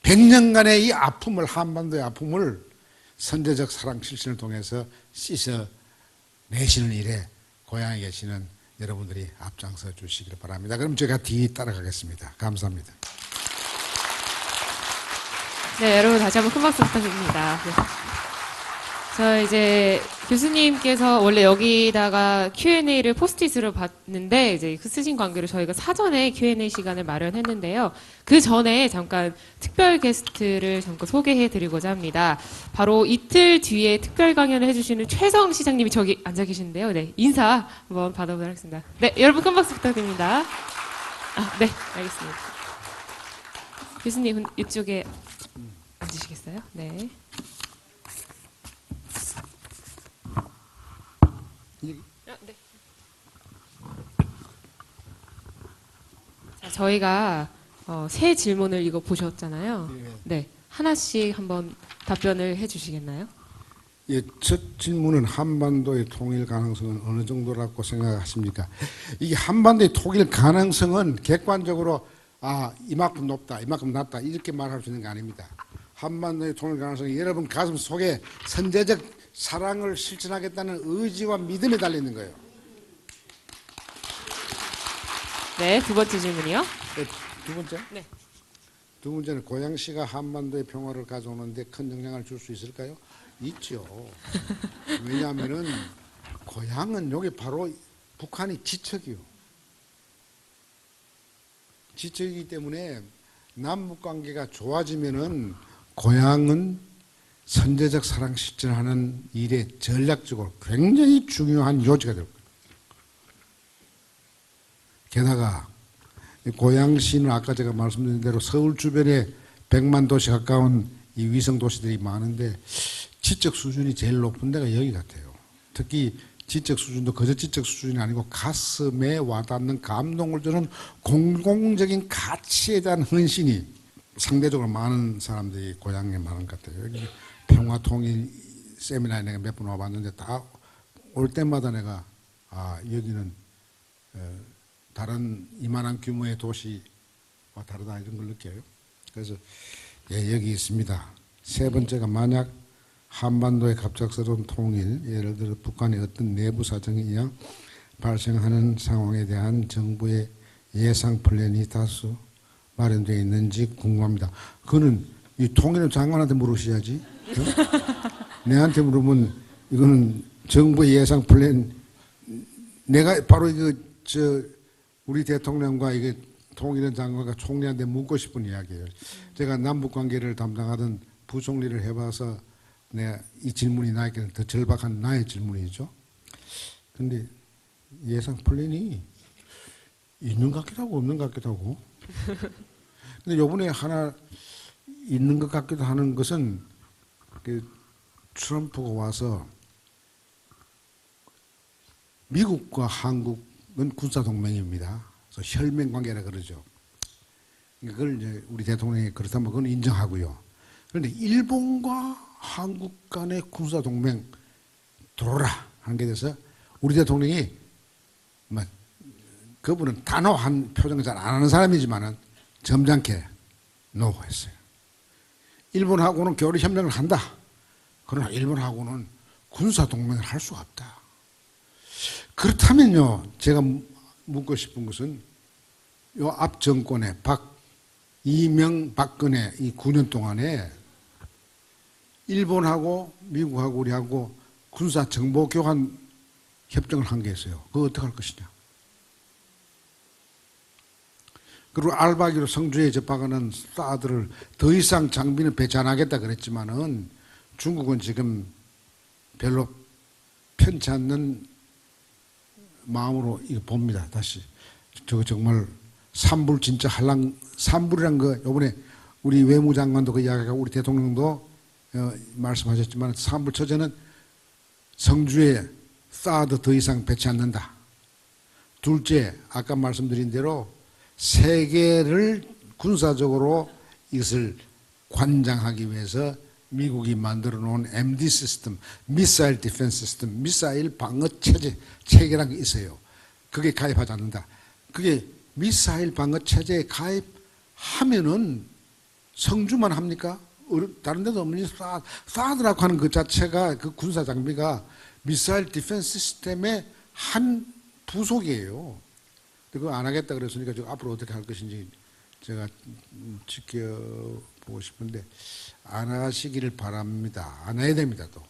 B: 100년간의 이 아픔을 한반도의 아픔을 선제적 사랑 실천을 통해서 씻어내시는 일에 고향에 계시는 여러분들이 앞장서 주시기를 바랍니다. 그럼 제가 뒤 따라가겠습니다. 감사합니다.
A: 네, 여러분 다시 한번 큰 박수 부탁드립니다. 네. 저 이제 교수님께서 원래 여기다가 Q&A를 포스트잇으로 봤는데 이제 그 쓰신 관계로 저희가 사전에 Q&A 시간을 마련했는데요. 그 전에 잠깐 특별 게스트를 잠깐 소개해 드리고자 합니다. 바로 이틀 뒤에 특별 강연을 해주시는 최성 시장님이 저기 앉아 계시는데요. 네, 인사 한번 받아보도록 하겠습니다. 네, 여러분 큰 박수 부탁드립니다. 네, 알겠습니다. 교수님 이쪽에 앉으시겠어요? 네. 네. 자, 저희가 새 질문을 이거 보셨잖아요. 네, 하나씩 한번 답변을 해주시겠나요?
B: 예, 첫 질문은 한반도의 통일 가능성은 어느 정도라고 생각하십니까? 이게 한반도의 통일 가능성은 객관적으로 이만큼 높다, 이만큼 낮다 이렇게 말할 수 있는 게 아닙니다. 한반도의 통일 가능성이 여러분 가슴 속에 선제적 사랑을 실천하겠다는 의지와 믿음에 달려 있는 거예요.
A: 네, 두 번째 질문이요.
B: 네, 두 번째?
A: 네.
B: 두 번째는 고양시가 한반도의 평화를 가져오는데 큰 영향을 줄 수 있을까요? 있죠. 왜냐하면은 고향은 여기 바로 북한이 지척이요. 지척이기 때문에 남북 관계가 좋아지면은 고향은 선제적 사랑 실천하는 일에 전략적으로 굉장히 중요한 요지가 될 거예요. 게다가 고양시는 아까 제가 말씀드린 대로 서울 주변에 100만 도시 가까운 이 위성 도시들이 많은데 지적 수준이 제일 높은 데가 여기 같아요. 특히 지적 수준도 그저 지적 수준이 아니고 가슴에 와닿는 감동을 주는 공공적인 가치에 대한 헌신이 상대적으로 많은 사람들이 고향에 많은 것 같아요. 여기 평화통일 세미나에 내가 몇 번 와봤는데 다 올 때마다 내가 여기는 다른 이만한 규모의 도시와 다르다 이런 걸 느껴요. 그래서 여기 있습니다. 세 번째가 만약 한반도의 갑작스러운 통일, 예를 들어 북한의 어떤 내부 사정에 의해 발생하는 상황에 대한 정부의 예상 플랜이 다수 마련되어 있는지 궁금합니다. 그거는 이 통일부 장관한테 물으셔야지. 내한테 물으면 이거는 정부의 예상 플랜, 내가 바로 우리 대통령과 이게 통일부 장관과 총리한테 묻고 싶은 이야기예요. 제가 남북 관계를 담당하던 부총리를 해봐서 내가 이 질문이 나에게는 더 절박한 나의 질문이죠. 근데 예상 플랜이 있는 것 같기도 하고 없는 것 같기도 하고. 근데 요번에 하나 있는 것 같기도 하는 것은 트럼프가 와서 미국과 한국은 군사동맹입니다. 그래서 혈맹 관계라 그러죠. 그걸 이제 우리 대통령이 그렇다면 그건 인정하고요. 그런데 일본과 한국 간의 군사동맹 들어라 하는 게 돼서 우리 대통령이 그분은 단호한 표정을 잘 안 하는 사람이지만은 점잖게 노했어요. 일본하고는 교류협력을 한다. 그러나 일본하고는 군사동맹을 할 수가 없다. 그렇다면요, 제가 묻고 싶은 것은 요 앞 정권의 이명, 박근혜 이 9년 동안에 일본하고 미국하고 우리하고 군사 정보 교환 협정을 한 게 있어요. 그거 어떻게 할 것이냐. 그리고 알바기로 성주에 접박하는 사드를 더 이상 장비는 배치 안 하겠다 그랬지만은 중국은 지금 별로 편치 않는 마음으로 이거 봅니다. 다시 저거 정말 산불 진짜 산불이란 거 요번에 우리 외무장관도 그 이야기하고 우리 대통령도 말씀하셨지만 산불 처제는 성주에 사드 더 이상 배치 않는다. 둘째, 아까 말씀드린 대로 세계를 군사적으로 이것을 관장하기 위해서 미국이 만들어 놓은 MD 시스템, 미사일 디펜스 시스템, 미사일 방어 체계라는 게 있어요. 그게 가입하지 않는다. 그게 미사일 방어 체제에 가입하면은 성주만 합니까? 다른 데도 없는 사드라고 하는 그 자체가 그 군사 장비가 미사일 디펜스 시스템의 한 부속이에요. 그거 안 하겠다 그랬으니까 앞으로 어떻게 할 것인지 제가 지켜보고 싶은데 안 하시기를 바랍니다. 안 해야 됩니다. 또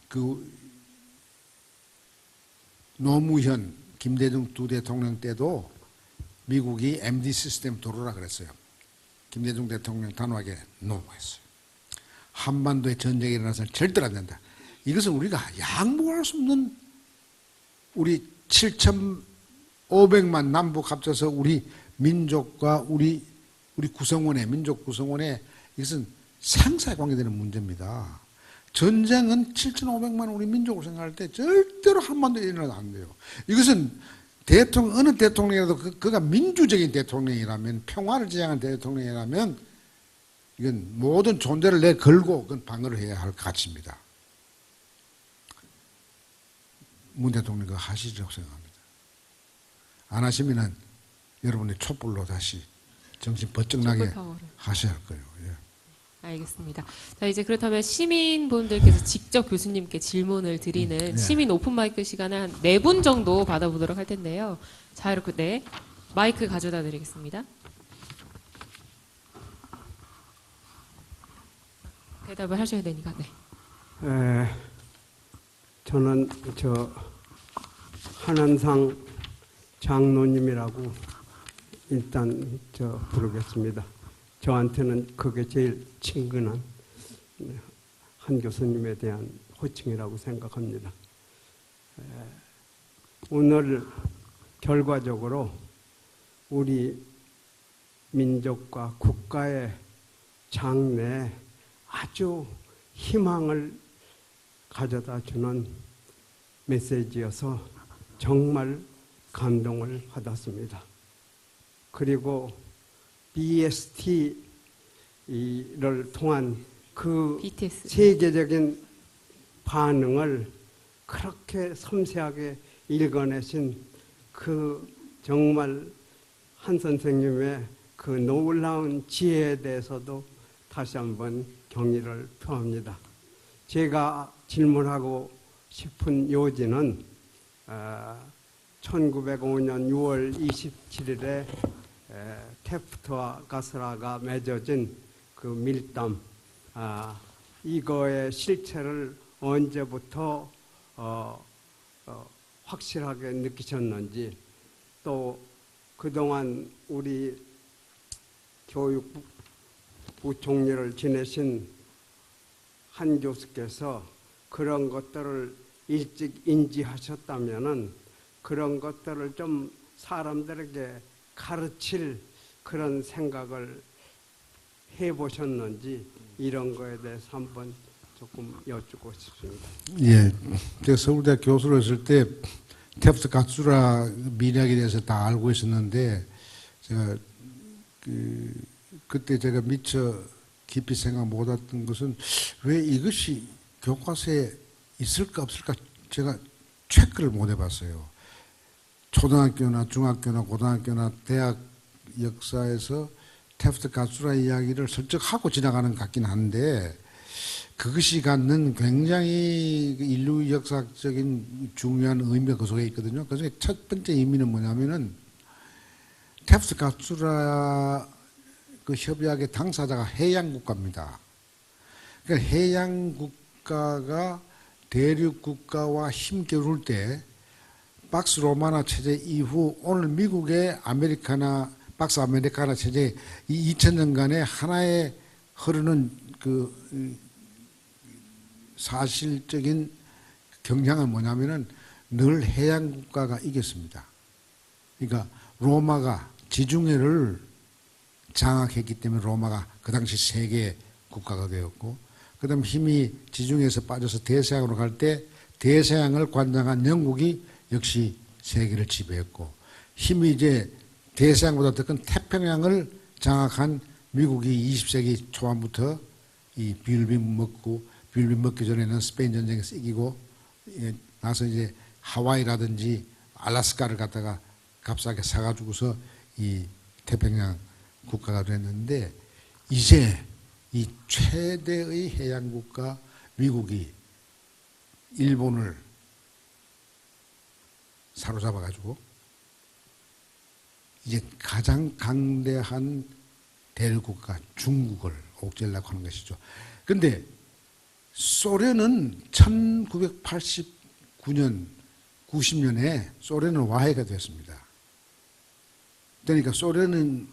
B: 그 노무현, 김대중 두 대통령 때도 미국이 MD 시스템 도로라 그랬어요. 김대중 대통령 단호하게 노했어요. 한반도에 전쟁이 일어나서는 절대로 안 된다. 이것은 우리가 양보할 수 없는 우리 7,500만 남북 합쳐서 우리 민족과 우리 구성원의 민족 구성원의 이것은 상사에 관계되는 문제입니다. 전쟁은 7,500만 우리 민족을 생각할 때 절대로 한반도에 일어나도 안 돼요. 이것은 어느 대통령이라도 그가 민주적인 대통령이라면, 평화를 지향한 대통령이라면 이건 모든 존재를 내걸고 그건 방어를 해야 할 가치입니다. 문 대통령 그거 하시리라고 생각합니다. 안 하시면은 여러분의 촛불로 다시 정신 번쩍 나게 하셔야 할 거예요. 예.
A: 알겠습니다. 자, 이제 그렇다면 시민분들께서 직접 교수님께 질문을 드리는
B: 네.
A: 시민 오픈마이크 시간을 한 4분 정도 받아보도록 할 텐데요. 자, 이렇게 네, 마이크 가져다 드리겠습니다. 대답을 하셔야 되니까. 네.
C: 저는 한한상 장로님이라고 일단 부르겠습니다. 저한테는 그게 제일 친근한 한 교수님에 대한 호칭이라고 생각합니다. 오늘 결과적으로 우리 민족과 국가의 장래에 아주 희망을 가져다 주는 메시지여서 정말 감동을 받았습니다. 그리고 BST를 통한 그
A: BTS.
C: 세계적인 반응을 그렇게 섬세하게 읽어내신 그 정말 한 선생님의 그 놀라운 지혜에 대해서도 다시 한번 경의를 표합니다. 제가 질문하고 싶은 요지는 1905년 6월 27일에 테프트와 가스라가 맺어진 그 밀담, 이거의 실체를 언제부터 확실하게 느끼셨는지, 또 그동안 우리 교육부 총리를 지내신 한 교수께서 그런 것들을 일찍 인지하셨다면은 그런 것들을 좀 사람들에게 가르칠 그런 생각을 해보셨는지, 이런 거에 대해서 한번 조금 여쭙고 싶습니다.
B: 예, 제가 서울대 교수로 했을 때 테프트 가츠라 미략에 대해서 다 알고 있었는데, 제가 그때 제가 미처 깊이 생각 못했던 것은 왜 이것이 교과서에 있을까 없을까 제가 체크를 못 해봤어요. 초등학교나 중학교나 고등학교나 대학 역사에서 테프트 가츠라 이야기를 슬쩍 하고 지나가는 것 같긴 한데, 그것이 갖는 굉장히 인류 역사적인 중요한 의미가 그 속에 있거든요. 그 중에 첫 번째 의미는 뭐냐면은 테프트 가츠라 그 협약의 당사자가 해양 국가입니다. 그러니까 해양 국가가 대륙 국가와 힘겨룰 때 박스 로마나 체제 이후 오늘 미국의 박스 아메리카나 체제 이 2000년간의 하나의 흐르는 그 사실적인 경향은 뭐냐면은 늘 해양 국가가 이겼습니다. 그러니까 로마가 지중해를 장악했기 때문에 로마가 그 당시 세계 국가가 되었고, 그 다음 힘이 지중해에서 빠져서 대서양으로 갈 때 대서양을 관장한 영국이 역시 세계를 지배했고, 힘이 이제 대서양보다 더 큰 태평양을 장악한 미국이 20세기 초반부터 이 비율빈 먹기 전에는 스페인 전쟁에서 이기고, 나서 이제 하와이라든지 알라스카를 갖다가 값싸게 사가지고서 이 태평양 국가가 됐는데, 이제 이 최대의 해양국가 미국이 일본을 사로잡아가지고 이제 가장 강대한 대륙국가 중국을 옥죄려고 하는 것이죠. 그런데 소련은 1989년, 90년에 소련은 와해가 됐습니다. 그러니까 소련은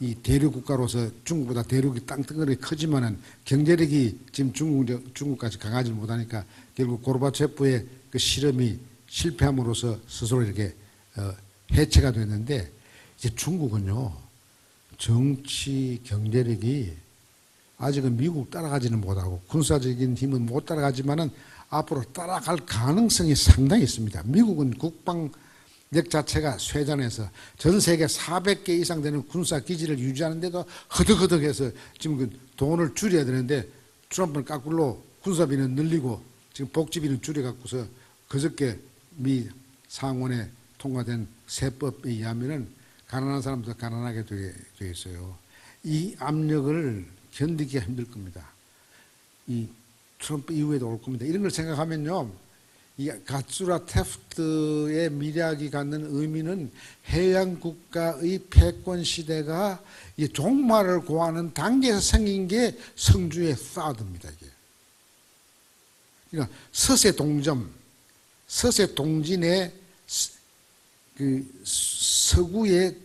B: 이 대륙 국가로서 중국보다 대륙이 땅덩어리 크지만은 경제력이 지금 중국까지 강하지 못하니까 결국 고르바초프의 그 실험이 실패함으로써 스스로 이렇게 해체가 됐는데, 이제 중국은요 정치 경제력이 아직은 미국 따라가지는 못하고 군사적인 힘은 못 따라가지만은 앞으로 따라갈 가능성이 상당히 있습니다. 미국은 국방력 자체가 쇠잔해서 전 세계 400개 이상 되는 군사 기지를 유지하는데도 허덕허덕해서 지금 그 돈을 줄여야 되는데, 트럼프는 거꾸로 군사비는 늘리고 지금 복지비는 줄여갖고서 그저께 미 상원에 통과된 세법에 의하면은 가난한 사람도 가난하게 되어 있어요. 이 압력을 견디기가 힘들 겁니다. 이 트럼프 이후에도 올 겁니다. 이런 걸 생각하면요, 이 가츠라 테프트의 미략이 갖는 의미는 해양 국가의 패권 시대가 이 종말을 고하는 단계에서 생긴 게 성주의 사드입니다. 이게. 그러니까 서세 동진의 그 서구의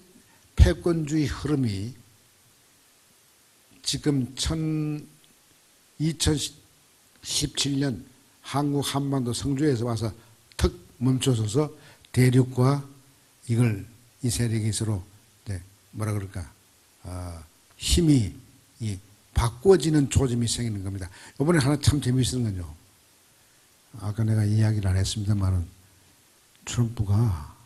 B: 패권주의 흐름이 지금 2017년 한국 한반도 성주에서 와서 턱 멈춰서서 대륙과 이 세력이 서로 뭐라 그럴까 힘이 바꿔지는 조짐이 생기는 겁니다. 이번에 하나 참 재미있는 건요, 아까 내가 이야기를 안 했습니다만은 트럼프가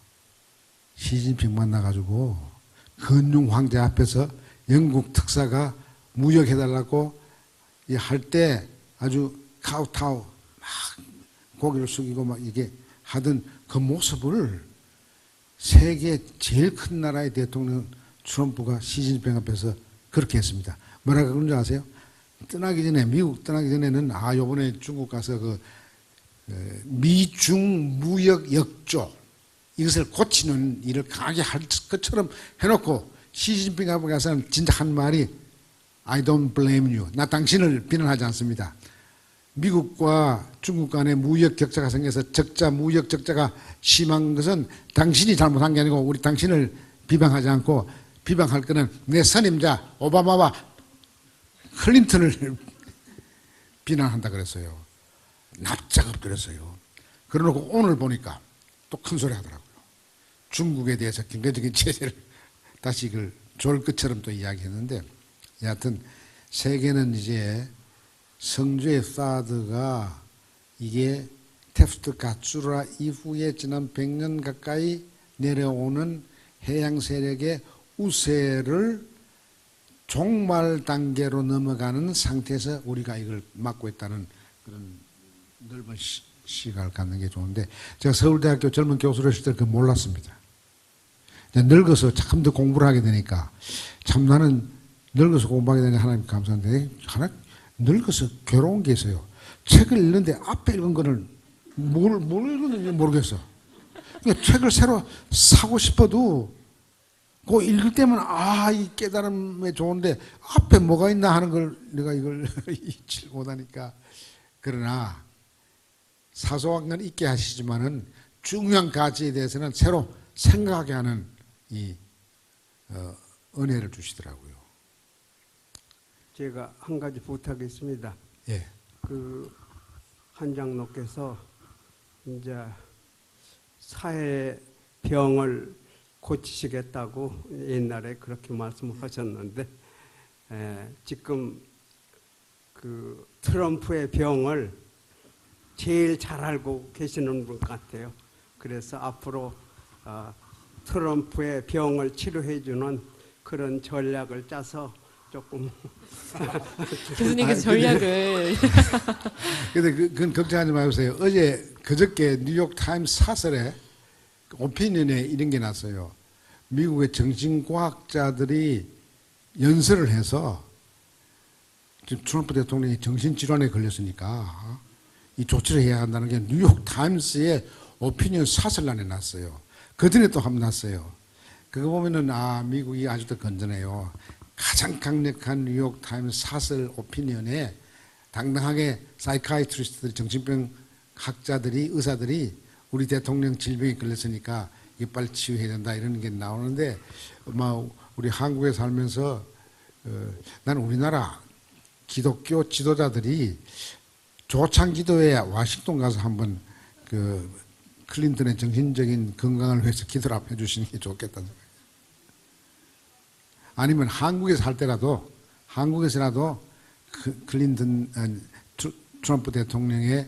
B: 시진핑 만나가지고 근융 황제 앞에서 영국 특사가 무역해달라고 할 때 아주 카우타우 막 고개를 숙이고 막 이게 하던 그 모습을 세계 제일 큰 나라의 대통령 트럼프가 시진핑 앞에서 그렇게 했습니다. 뭐라고 그런 줄 아세요? 미국 떠나기 전에는 요번에 중국 가서 미중 무역 역조 이것을 고치는 일을 강하게 할 것처럼 해놓고 시진핑 앞에 가서는 진짜 한 말이 I don't blame you. 나 당신을 비난하지 않습니다. 미국과 중국 간의 무역 격차가 생겨서 무역 적자가 심한 것은 당신이 잘못한 게 아니고 우리 당신을 비방하지 않고 비방할 거는 내 선임자 오바마와 클린턴을 비난한다 그랬어요. 납작 엎드렸어요. 그러놓고 오늘 보니까 또 큰 소리 하더라고요. 중국에 대해서 경제적인 제재를 다시 이걸 좋을 것처럼 또 이야기했는데, 여하튼 세계는 이제 성주의 사드가 이게 테프트 가츠라 이후에 지난 100년 가까이 내려오는 해양 세력의 우세를 종말 단계로 넘어가는 상태에서 우리가 이걸 막고 있다는 그런 넓은 시각을 갖는 게 좋은데, 제가 서울대학교 젊은 교수를 했을 때 그걸 몰랐습니다. 늙어서 참 더 공부를 하게 되니까, 참 나는 늙어서 공부하게 되니 하나님 감사한데, 늙어서 괴로운 게 있어요. 책을 읽는데 앞에 읽은 거는 뭘 읽었는지 모르겠어. 그러니까 책을 새로 사고 싶어도 그 읽을 때면 이 깨달음에 좋은데 앞에 뭐가 있나 하는 걸 내가 이걸 잊지 못하니까. 그러나 사소한 건 잊게 하시지만은 중요한 가치에 대해서는 새로 생각하게 하는 이 은혜를 주시더라고요.
C: 제가 한 가지 부탁했습니다.
B: 예.
C: 한 장로께서 이제 사회 병을 고치시겠다고 옛날에 그렇게 말씀하셨는데, 지금 트럼프의 병을 제일 잘 알고 계시는 분 같아요. 그래서 앞으로 트럼프의 병을 치료해주는 그런 전략을 짜서 조금
A: 교수님께서 전략을
B: 근데 그건 걱정하지 마세요. 그저께 뉴욕 타임스 사설에 오피니언에 이런 게 났어요. 미국의 정신과학자들이 연설을 해서 지금 트럼프 대통령이 정신질환에 걸렸으니까 이 조치를 해야 한다는 게 뉴욕 타임스의 오피니언 사설란에 났어요. 그전에 또 한번 났어요. 그거 보면은 미국이 아직도 건전해요. 가장 강력한 뉴욕 타임스 사설 오피니언에 당당하게 사이카이트리스트들이, 정신병 학자들이, 의사들이 우리 대통령 질병에 걸렸으니까 이게 빨리 치유해야 된다 이런 게 나오는데, 우리 한국에 살면서 나는 우리나라 기독교 지도자들이 조창기도회 워싱턴 가서 한번 그 클린턴의 정신적인 건강을 위해서 기도를 해 주시는 게 좋겠다는 생각이에요. 아니면 한국에서 할 때라도, 한국에서라도 클린턴, 트럼프 대통령의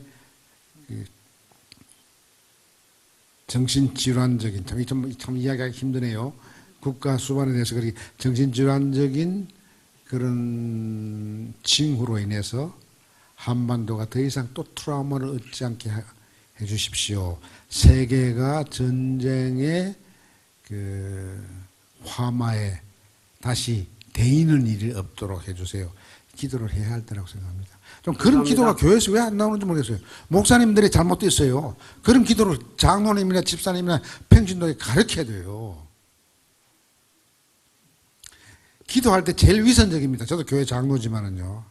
B: 정신질환적인, 참 이야기하기 힘드네요. 국가 수반에 대해서 그렇게 정신질환적인 그런 징후로 인해서 한반도가 더 이상 또 트라우마를 얻지 않게 해 주십시오. 세계가 전쟁의 그 화마에 다시 데이는 일이 없도록 해 주세요. 기도를 해야 할 때라고 생각합니다. 좀 그런
C: 감사합니다.
B: 기도가 교회에서 왜 안 나오는지 모르겠어요. 목사님들이 잘못됐어요. 그런 기도를 장로님이나 집사님이나 평신도에 가르쳐야 돼요. 기도할 때 제일 위선적입니다. 저도 교회 장로지만은요.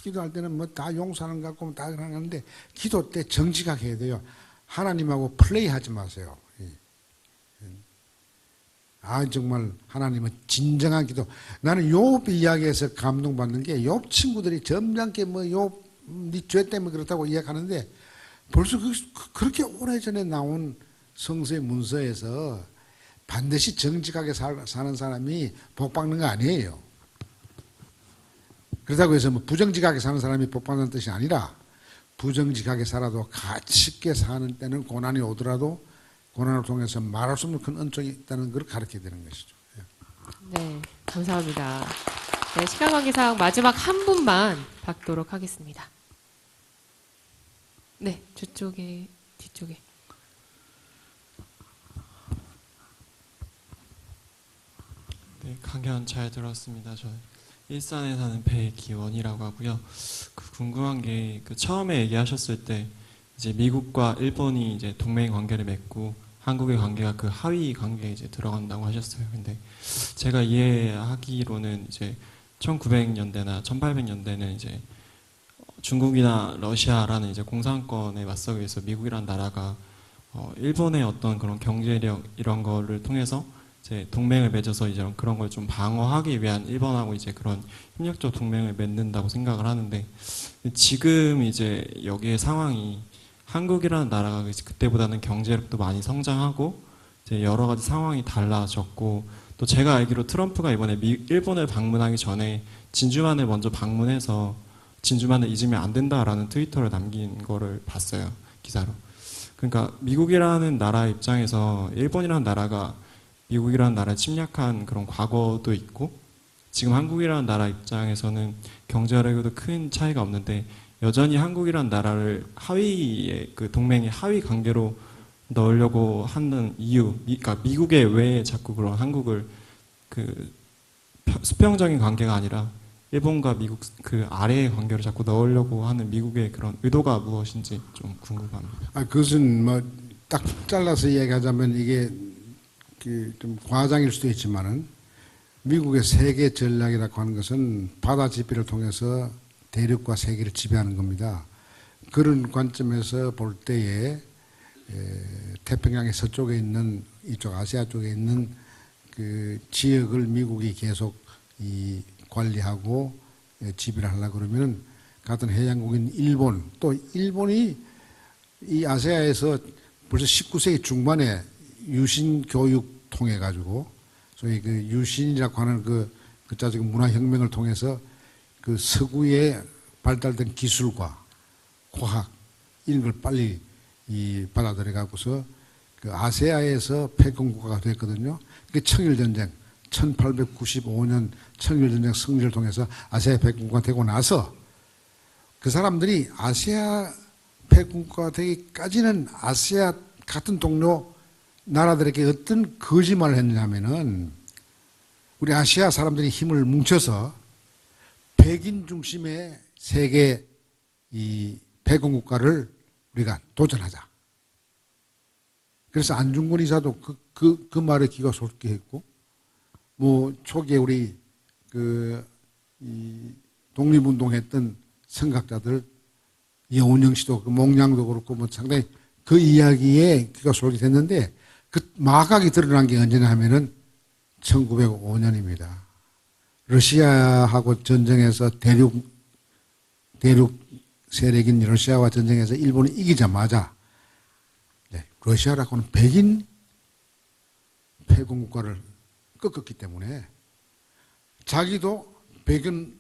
B: 기도할 때는 뭐 다 용서하는 것 같고 다 하는데, 기도 때 정직하게 해야 돼요. 하나님하고 플레이하지 마세요. 정말 하나님은 진정한 기도. 나는 욥 이야기에서 감동받는 게, 욥 친구들이 점잖게 욥 네 죄 때문에 그렇다고 이야기하는데, 벌써 그렇게 오래전에 나온 성서의 문서에서 반드시 정직하게 사는 사람이 복 받는 거 아니에요. 그렇다고 해서 부정직하게 사는 사람이 복 받는 뜻이 아니라, 부정직하게 살아도 가치 있게 사는 때는 고난이 오더라도 고난을 통해서 말할 수 없는 큰 은총이 있다는 걸 가르쳐야 되는 것이죠.
A: 네, 감사합니다. 네, 시간 관계상 마지막 한 분만 받도록 하겠습니다. 네, 저쪽에, 뒤쪽에.
D: 네, 강연 잘 들었습니다. 저 일산에 사는 배기원이라고 하고요. 궁금한 게, 처음에 얘기하셨을 때 이제 미국과 일본이 이제 동맹 관계를 맺고 한국의 관계가 그 하위 관계에 이제 들어간다고 하셨어요. 근데 제가 이해하기로는 이제 1900년대나 1800년대는 이제 중국이나 러시아라는 이제 공산권에 맞서기 위해서 미국이라는 나라가 일본의 어떤 그런 경제력 이런 거를 통해서 이제 동맹을 맺어서 이제 그런 걸 좀 방어하기 위한, 일본하고 이제 그런 협력적 동맹을 맺는다고 생각을 하는데, 지금 이제 여기의 상황이 한국이라는 나라가 그때보다는 경제력도 많이 성장하고 이제 여러 가지 상황이 달라졌고, 또 제가 알기로 트럼프가 이번에 일본을 방문하기 전에 진주만을 먼저 방문해서 진주만을 잊으면 안 된다라는 트위터를 남긴 거를 봤어요, 기사로. 그러니까 미국이라는 나라 입장에서 일본이라는 나라가 미국이라는 나라를 침략한 그런 과거도 있고, 지금 한국이라는 나라 입장에서는 경제력에도 큰 차이가 없는데, 여전히 한국이라는 나라를 하위의 그 동맹의 하위 관계로 넣으려고 하는 이유, 그러니까 미국에 왜 자꾸 그런 한국을 그 수평적인 관계가 아니라 일본과 미국 그 아래의 관계로 자꾸 넣으려고 하는 미국의 그런 의도가 무엇인지 좀 궁금합니다.
B: 그것은 딱 잘라서 이야기하자면 이게 좀 과장일 수도 있지만은, 미국의 세계 전략이라고 하는 것은 바다 지피를 통해서 대륙과 세계를 지배하는 겁니다. 그런 관점에서 볼 때에 태평양의 서쪽에 있는, 이쪽 아시아 쪽에 있는 그 지역을 미국이 계속 관리하고 지배를 하려고 그러면, 같은 해양국인 일본, 또 일본이 이 아시아에서 벌써 19세기 중반에 유신 교육 통해 가지고, 소위 그 유신이라고 하는 지금 문화혁명을 통해서 그 서구에 발달된 기술과 과학 이런 걸 빨리 받아들여 갖고서 그 아시아에서 패권국가가 됐거든요. 그게 청일전쟁, 1895년 청일전쟁 승리를 통해서 아시아의 패권국가가 되고 나서, 그 사람들이 아시아 패권국가가 되기까지는 아시아 같은 동료 나라들에게 어떤 거짓말을 했냐면은, 우리 아시아 사람들이 힘을 뭉쳐서 백인 중심의 세계 이 패권국가를 우리가 도전하자. 그래서 안중근 의사도 그 말에 귀가 솔깃했고, 초기에 우리 독립운동했던 선각자들 여운영 씨도 그 몽양도 그렇고 뭐 상당히 그 이야기에 귀가 솔깃했는데 그 마각이 드러난 게 언제냐 하면은 1905년입니다. 러시아하고 전쟁에서 대륙 세력인 러시아와 전쟁에서 일본이 이기자마자 러시아라고는 백인 패권 국가를 꺾었기 때문에 자기도 백인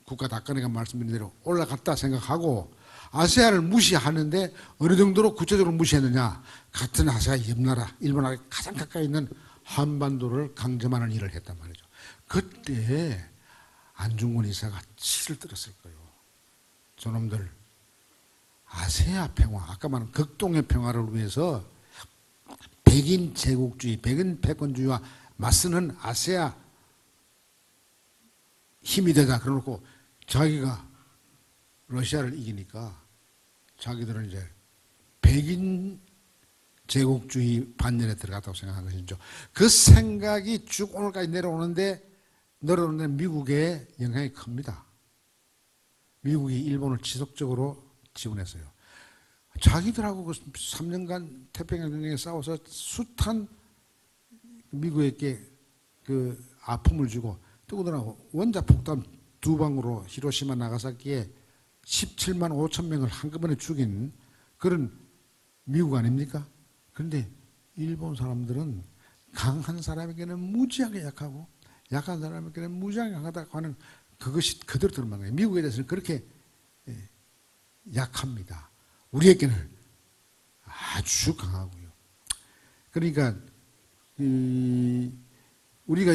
B: 국가 닥간에가 말씀드린 대로 올라갔다 생각하고 아세아를 무시하는데 어느 정도로 구체적으로 무시했느냐. 같은 아세아 옆나라 일본하고 가장 가까이 있는 한반도를 강점하는 일을 했단 말이죠. 그때 안중근 이사가 치를 들었을 거예요. 저놈들 아세아 평화, 아까 말한 극동의 평화를 위해서 백인 제국주의, 백인 패권주의와 맞서는 아세아 힘이 되자 그러놓고 자기가 러시아를 이기니까 자기들은 이제 백인 제국주의 반열에 들어갔다고 생각한 것이죠. 그 생각이 쭉 오늘까지 내려오는데 미국의 영향이 큽니다. 미국이 일본을 지속적으로 지원했어요. 자기들하고 그 3년간 태평양 전쟁에 싸워서 숱한 미국에게 그 아픔을 주고 더구나 원자폭탄 2방으로 히로시마 나가사키에 17만 5천 명을 한꺼번에 죽인 그런 미국 아닙니까? 그런데 일본 사람들은 강한 사람에게는 무지하게 약하고 약한 사람에게는 무지하게 강하다고 하는 그것이 그대로 드러난 거예요. 미국에 대해서는 그렇게 약합니다. 우리에게는 아주 강하고요. 그러니까 우리가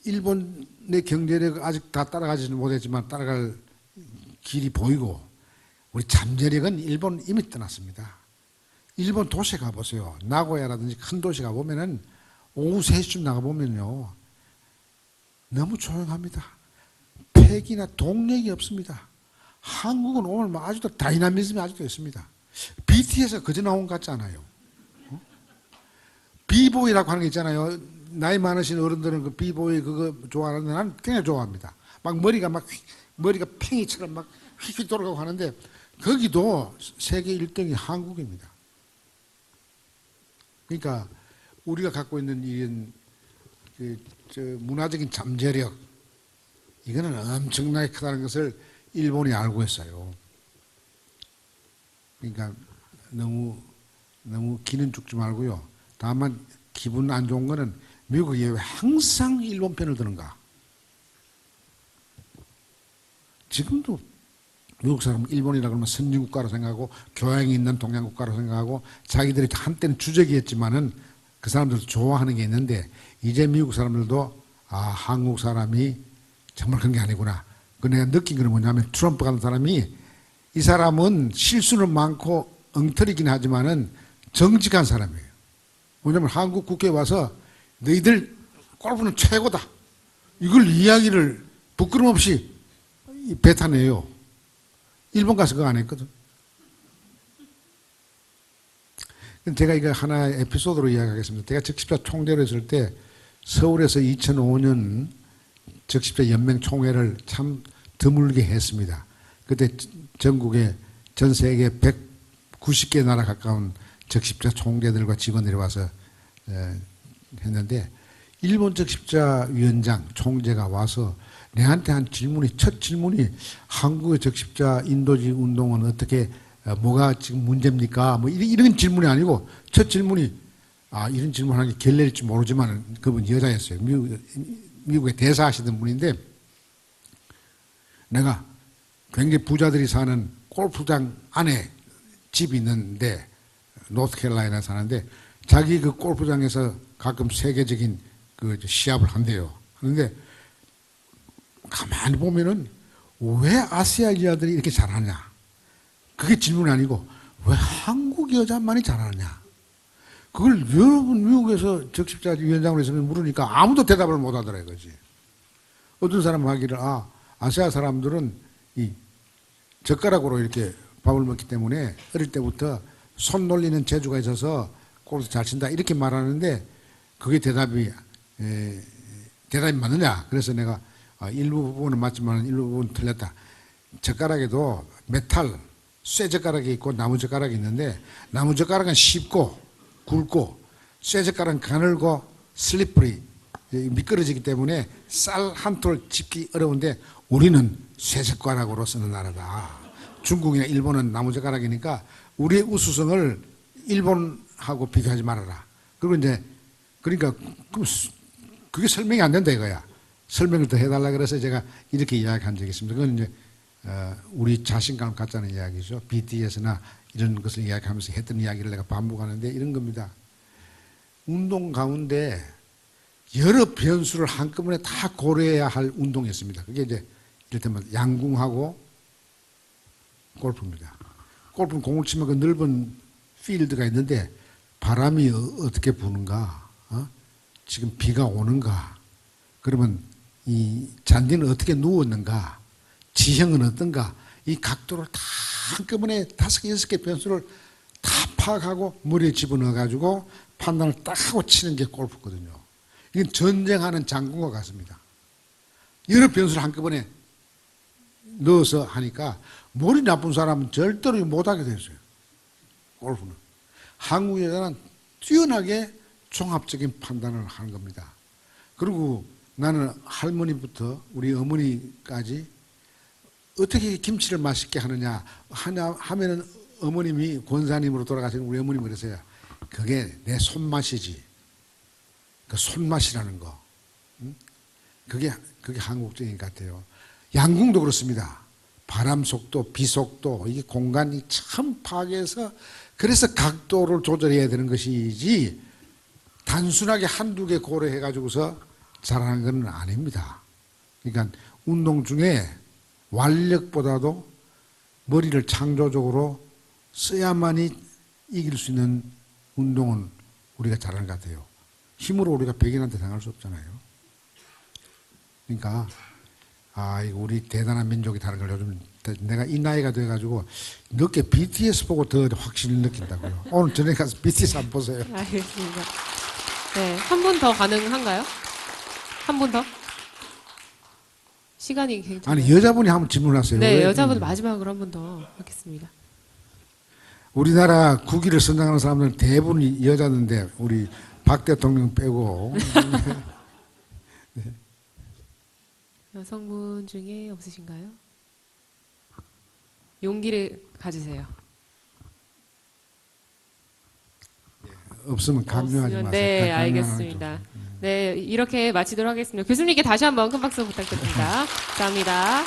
B: 일본의 경제력 아직 다 따라가지는 못했지만 따라갈 길이 보이고 우리 잠재력은 일본 이미 떠났습니다. 일본 도시 가보세요. 나고야라든지 큰 도시 가보면은 오후 3시쯤 나가보면요. 너무 조용합니다. 폐기나 동력이 없습니다. 한국은 오늘 뭐 아직도 다이나미즘이 아직도 있습니다. BTS가 그저 나온 것 같지 않아요? 비보이라고 하는 게 있잖아요. 나이 많으신 어른들은 그 비보이 그거 좋아하는데 나는 굉장히 좋아합니다. 머리가 팽이처럼 막 휙휙 돌아가고 하는데 거기도 세계 1등이 한국입니다. 그러니까 우리가 갖고 있는 이런 문화적인 잠재력 이거는 엄청나게 크다는 것을 일본이 알고 있어요. 그러니까 너무 기는 죽지 말고요. 다만 기분 안 좋은 거는 미국이 왜 항상 일본 편을 드는가? 지금도 미국 사람은 일본이라 그러면 선진국가로 생각하고 교양이 있는 동양국가로 생각하고 자기들이 한때는 주적이었지만은 그 사람들도 좋아하는 게 있는데 이제 미국 사람들도 한국 사람이 정말 그런 게 아니구나. 그 내가 느낀 건 뭐냐면 트럼프 같은 사람이 이 사람은 실수는 많고 엉터리긴 하지만은 정직한 사람이에요. 뭐냐면 한국 국회에 와서 너희들 골프는 최고다. 이걸 이야기를 부끄럼 없이 뱉어내요. 일본 가서 그거 안 했거든. 제가 이거 하나의 에피소드로 이야기하겠습니다. 제가 적십자 총재로 했을 때 서울에서 2005년 적십자 연맹 총회를 참 드물게 했습니다. 그때 전국에 전 세계 190개 나라 가까운 적십자 총재들과 직원들이 와서 했는데 일본 적십자 위원장 총재가 와서 내한테 한 첫 질문이 한국의 적십자 인도주의 운동은 어떻게 뭐가 지금 문제입니까? 뭐 이런 질문이 아니고 첫 질문이 이런 질문하는 게 결례일지 모르지만 그분 여자였어요. 미국에 대사하시던 분인데 내가 굉장히 부자들이 사는 골프장 안에 집이 있는데 노스캐롤라이나에 사는데 자기 그 골프장에서 가끔 세계적인 그 시합을 한대요. 하는데 가만히 보면은 왜 아시아 여자들이 이렇게 잘하냐? 그게 질문이 아니고 왜 한국 여자만이 잘하느냐? 그걸 여러분 미국에서 적십자 위원장으로 있으면 물으니까 아무도 대답을 못 하더라 이거지. 어떤 사람은 하기를 아시아 사람들은 이 젓가락으로 이렇게 밥을 먹기 때문에 어릴 때부터 손 놀리는 재주가 있어서 골프 잘 친다 이렇게 말하는데 그게 대답이 맞느냐? 그래서 내가 일부 부분은 맞지만 일부 부분은 틀렸다. 젓가락에도 메탈, 쇠 젓가락이 있고 나무 젓가락이 있는데 나무 젓가락은 쉽고 굵고 쇠 젓가락은 가늘고 슬리퍼리 미끄러지기 때문에 쌀 한 톨 짚기 어려운데 우리는 쇠 젓가락으로 쓰는 나라다. 중국이나 일본은 나무 젓가락이니까 우리의 우수성을 일본하고 비교하지 말아라. 그리고 이제 그러니까 그게 설명이 안 된다 이거야. 설명을 더 해달라 그래서 제가 이렇게 이야기한 적이 있습니다. 그건 이제 우리 자신감을 갖자는 이야기죠. BTS나 이런 것을 이야기하면서 했던 이야기를 내가 반복하는데 이런 겁니다. 운동 가운데 여러 변수를 한꺼번에 다 고려해야 할 운동이 있습니다. 그게 이제 이를테면 양궁하고 골프입니다. 골프는 공을 치면 그 넓은 필드가 있는데 바람이 어떻게 부는가, 지금 비가 오는가, 그러면 이 잔디는 어떻게 누웠는가, 지형은 어떤가, 이 각도를 다 한꺼번에 5개, 6개 변수를 다 파악하고 머리에 집어넣어가지고 판단을 딱 하고 치는 게 골프거든요. 이건 전쟁하는 장군과 같습니다. 여러 변수를 한꺼번에 넣어서 하니까 머리 나쁜 사람은 절대로 못하게 되었어요. 골프는. 한국 여자는 뛰어나게 종합적인 판단을 하는 겁니다. 그리고 나는 할머니부터 우리 어머니까지 어떻게 김치를 맛있게 하느냐 하면은 어머님이 권사님으로 돌아가시는 우리 어머님이 그러세요. 그게 내 손맛이지. 그 손맛이라는 거. 그게 한국적인 것 같아요. 양궁도 그렇습니다. 바람 속도, 비 속도, 이게 공간이 참 파악해서 그래서 각도를 조절해야 되는 것이지 단순하게 한두 개 고려해가지고서 잘하는 건 아닙니다. 그러니까 운동 중에 완력보다도 머리를 창조적으로 써야만이 이길 수 있는 운동은 우리가 잘하는 것 같아요. 힘으로 우리가 백인한테 당할 수 없잖아요. 그러니까 이거 우리 대단한 민족이 다른 걸 요즘 내가 이 나이가 돼가지고 늦게 BTS 보고 더 확실히 느낀다고요. 오늘 저녁에 가서 BTS 한번 보세요.
A: 알겠습니다. 네, 한 분 더 가능한가요? 한 분 더? 시간이 굉장히.
B: 아니 여자분이 한번 질문하세요.
A: 네, 여자분 마지막으로 한 분 더 하겠습니다.
B: 우리나라 국위를 선정하는 사람들은 대부분이 여자인데 우리 박 대통령 빼고
A: 여성분 중에 없으신가요? 용기를 가지세요.
B: 없으면 강요하지 마세요.
A: 네, 알겠습니다. 네, 이렇게 마치도록 하겠습니다. 교수님께 다시 한번 큰 박수 부탁드립니다. 감사합니다.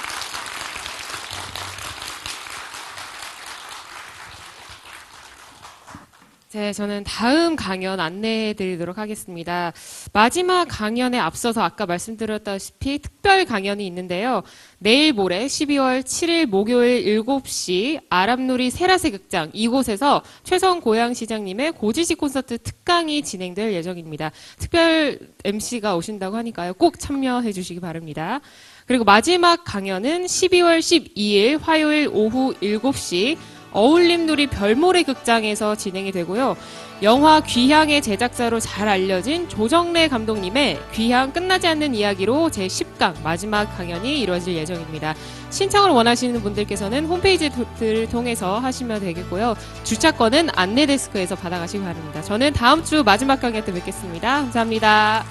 A: 네, 저는 다음 강연 안내해 드리도록 하겠습니다. 마지막 강연에 앞서서 아까 말씀드렸다시피 특별 강연이 있는데요. 내일 모레 12월 7일 목요일 7시 아람누리 세라세 극장 이곳에서 최성 고양시장님의 고지식 콘서트 특강이 진행될 예정입니다. 특별 MC가 오신다고 하니까요. 꼭 참여해 주시기 바랍니다. 그리고 마지막 강연은 12월 12일 화요일 오후 7시 어울림누리 별모래 극장에서 진행이 되고요. 영화 귀향의 제작자로 잘 알려진 조정래 감독님의 귀향 끝나지 않는 이야기로 제10강 마지막 강연이 이루어질 예정입니다. 신청을 원하시는 분들께서는 홈페이지를 통해서 하시면 되겠고요. 주차권은 안내데스크에서 받아가시기 바랍니다. 저는 다음 주 마지막 강연 때 뵙겠습니다. 감사합니다.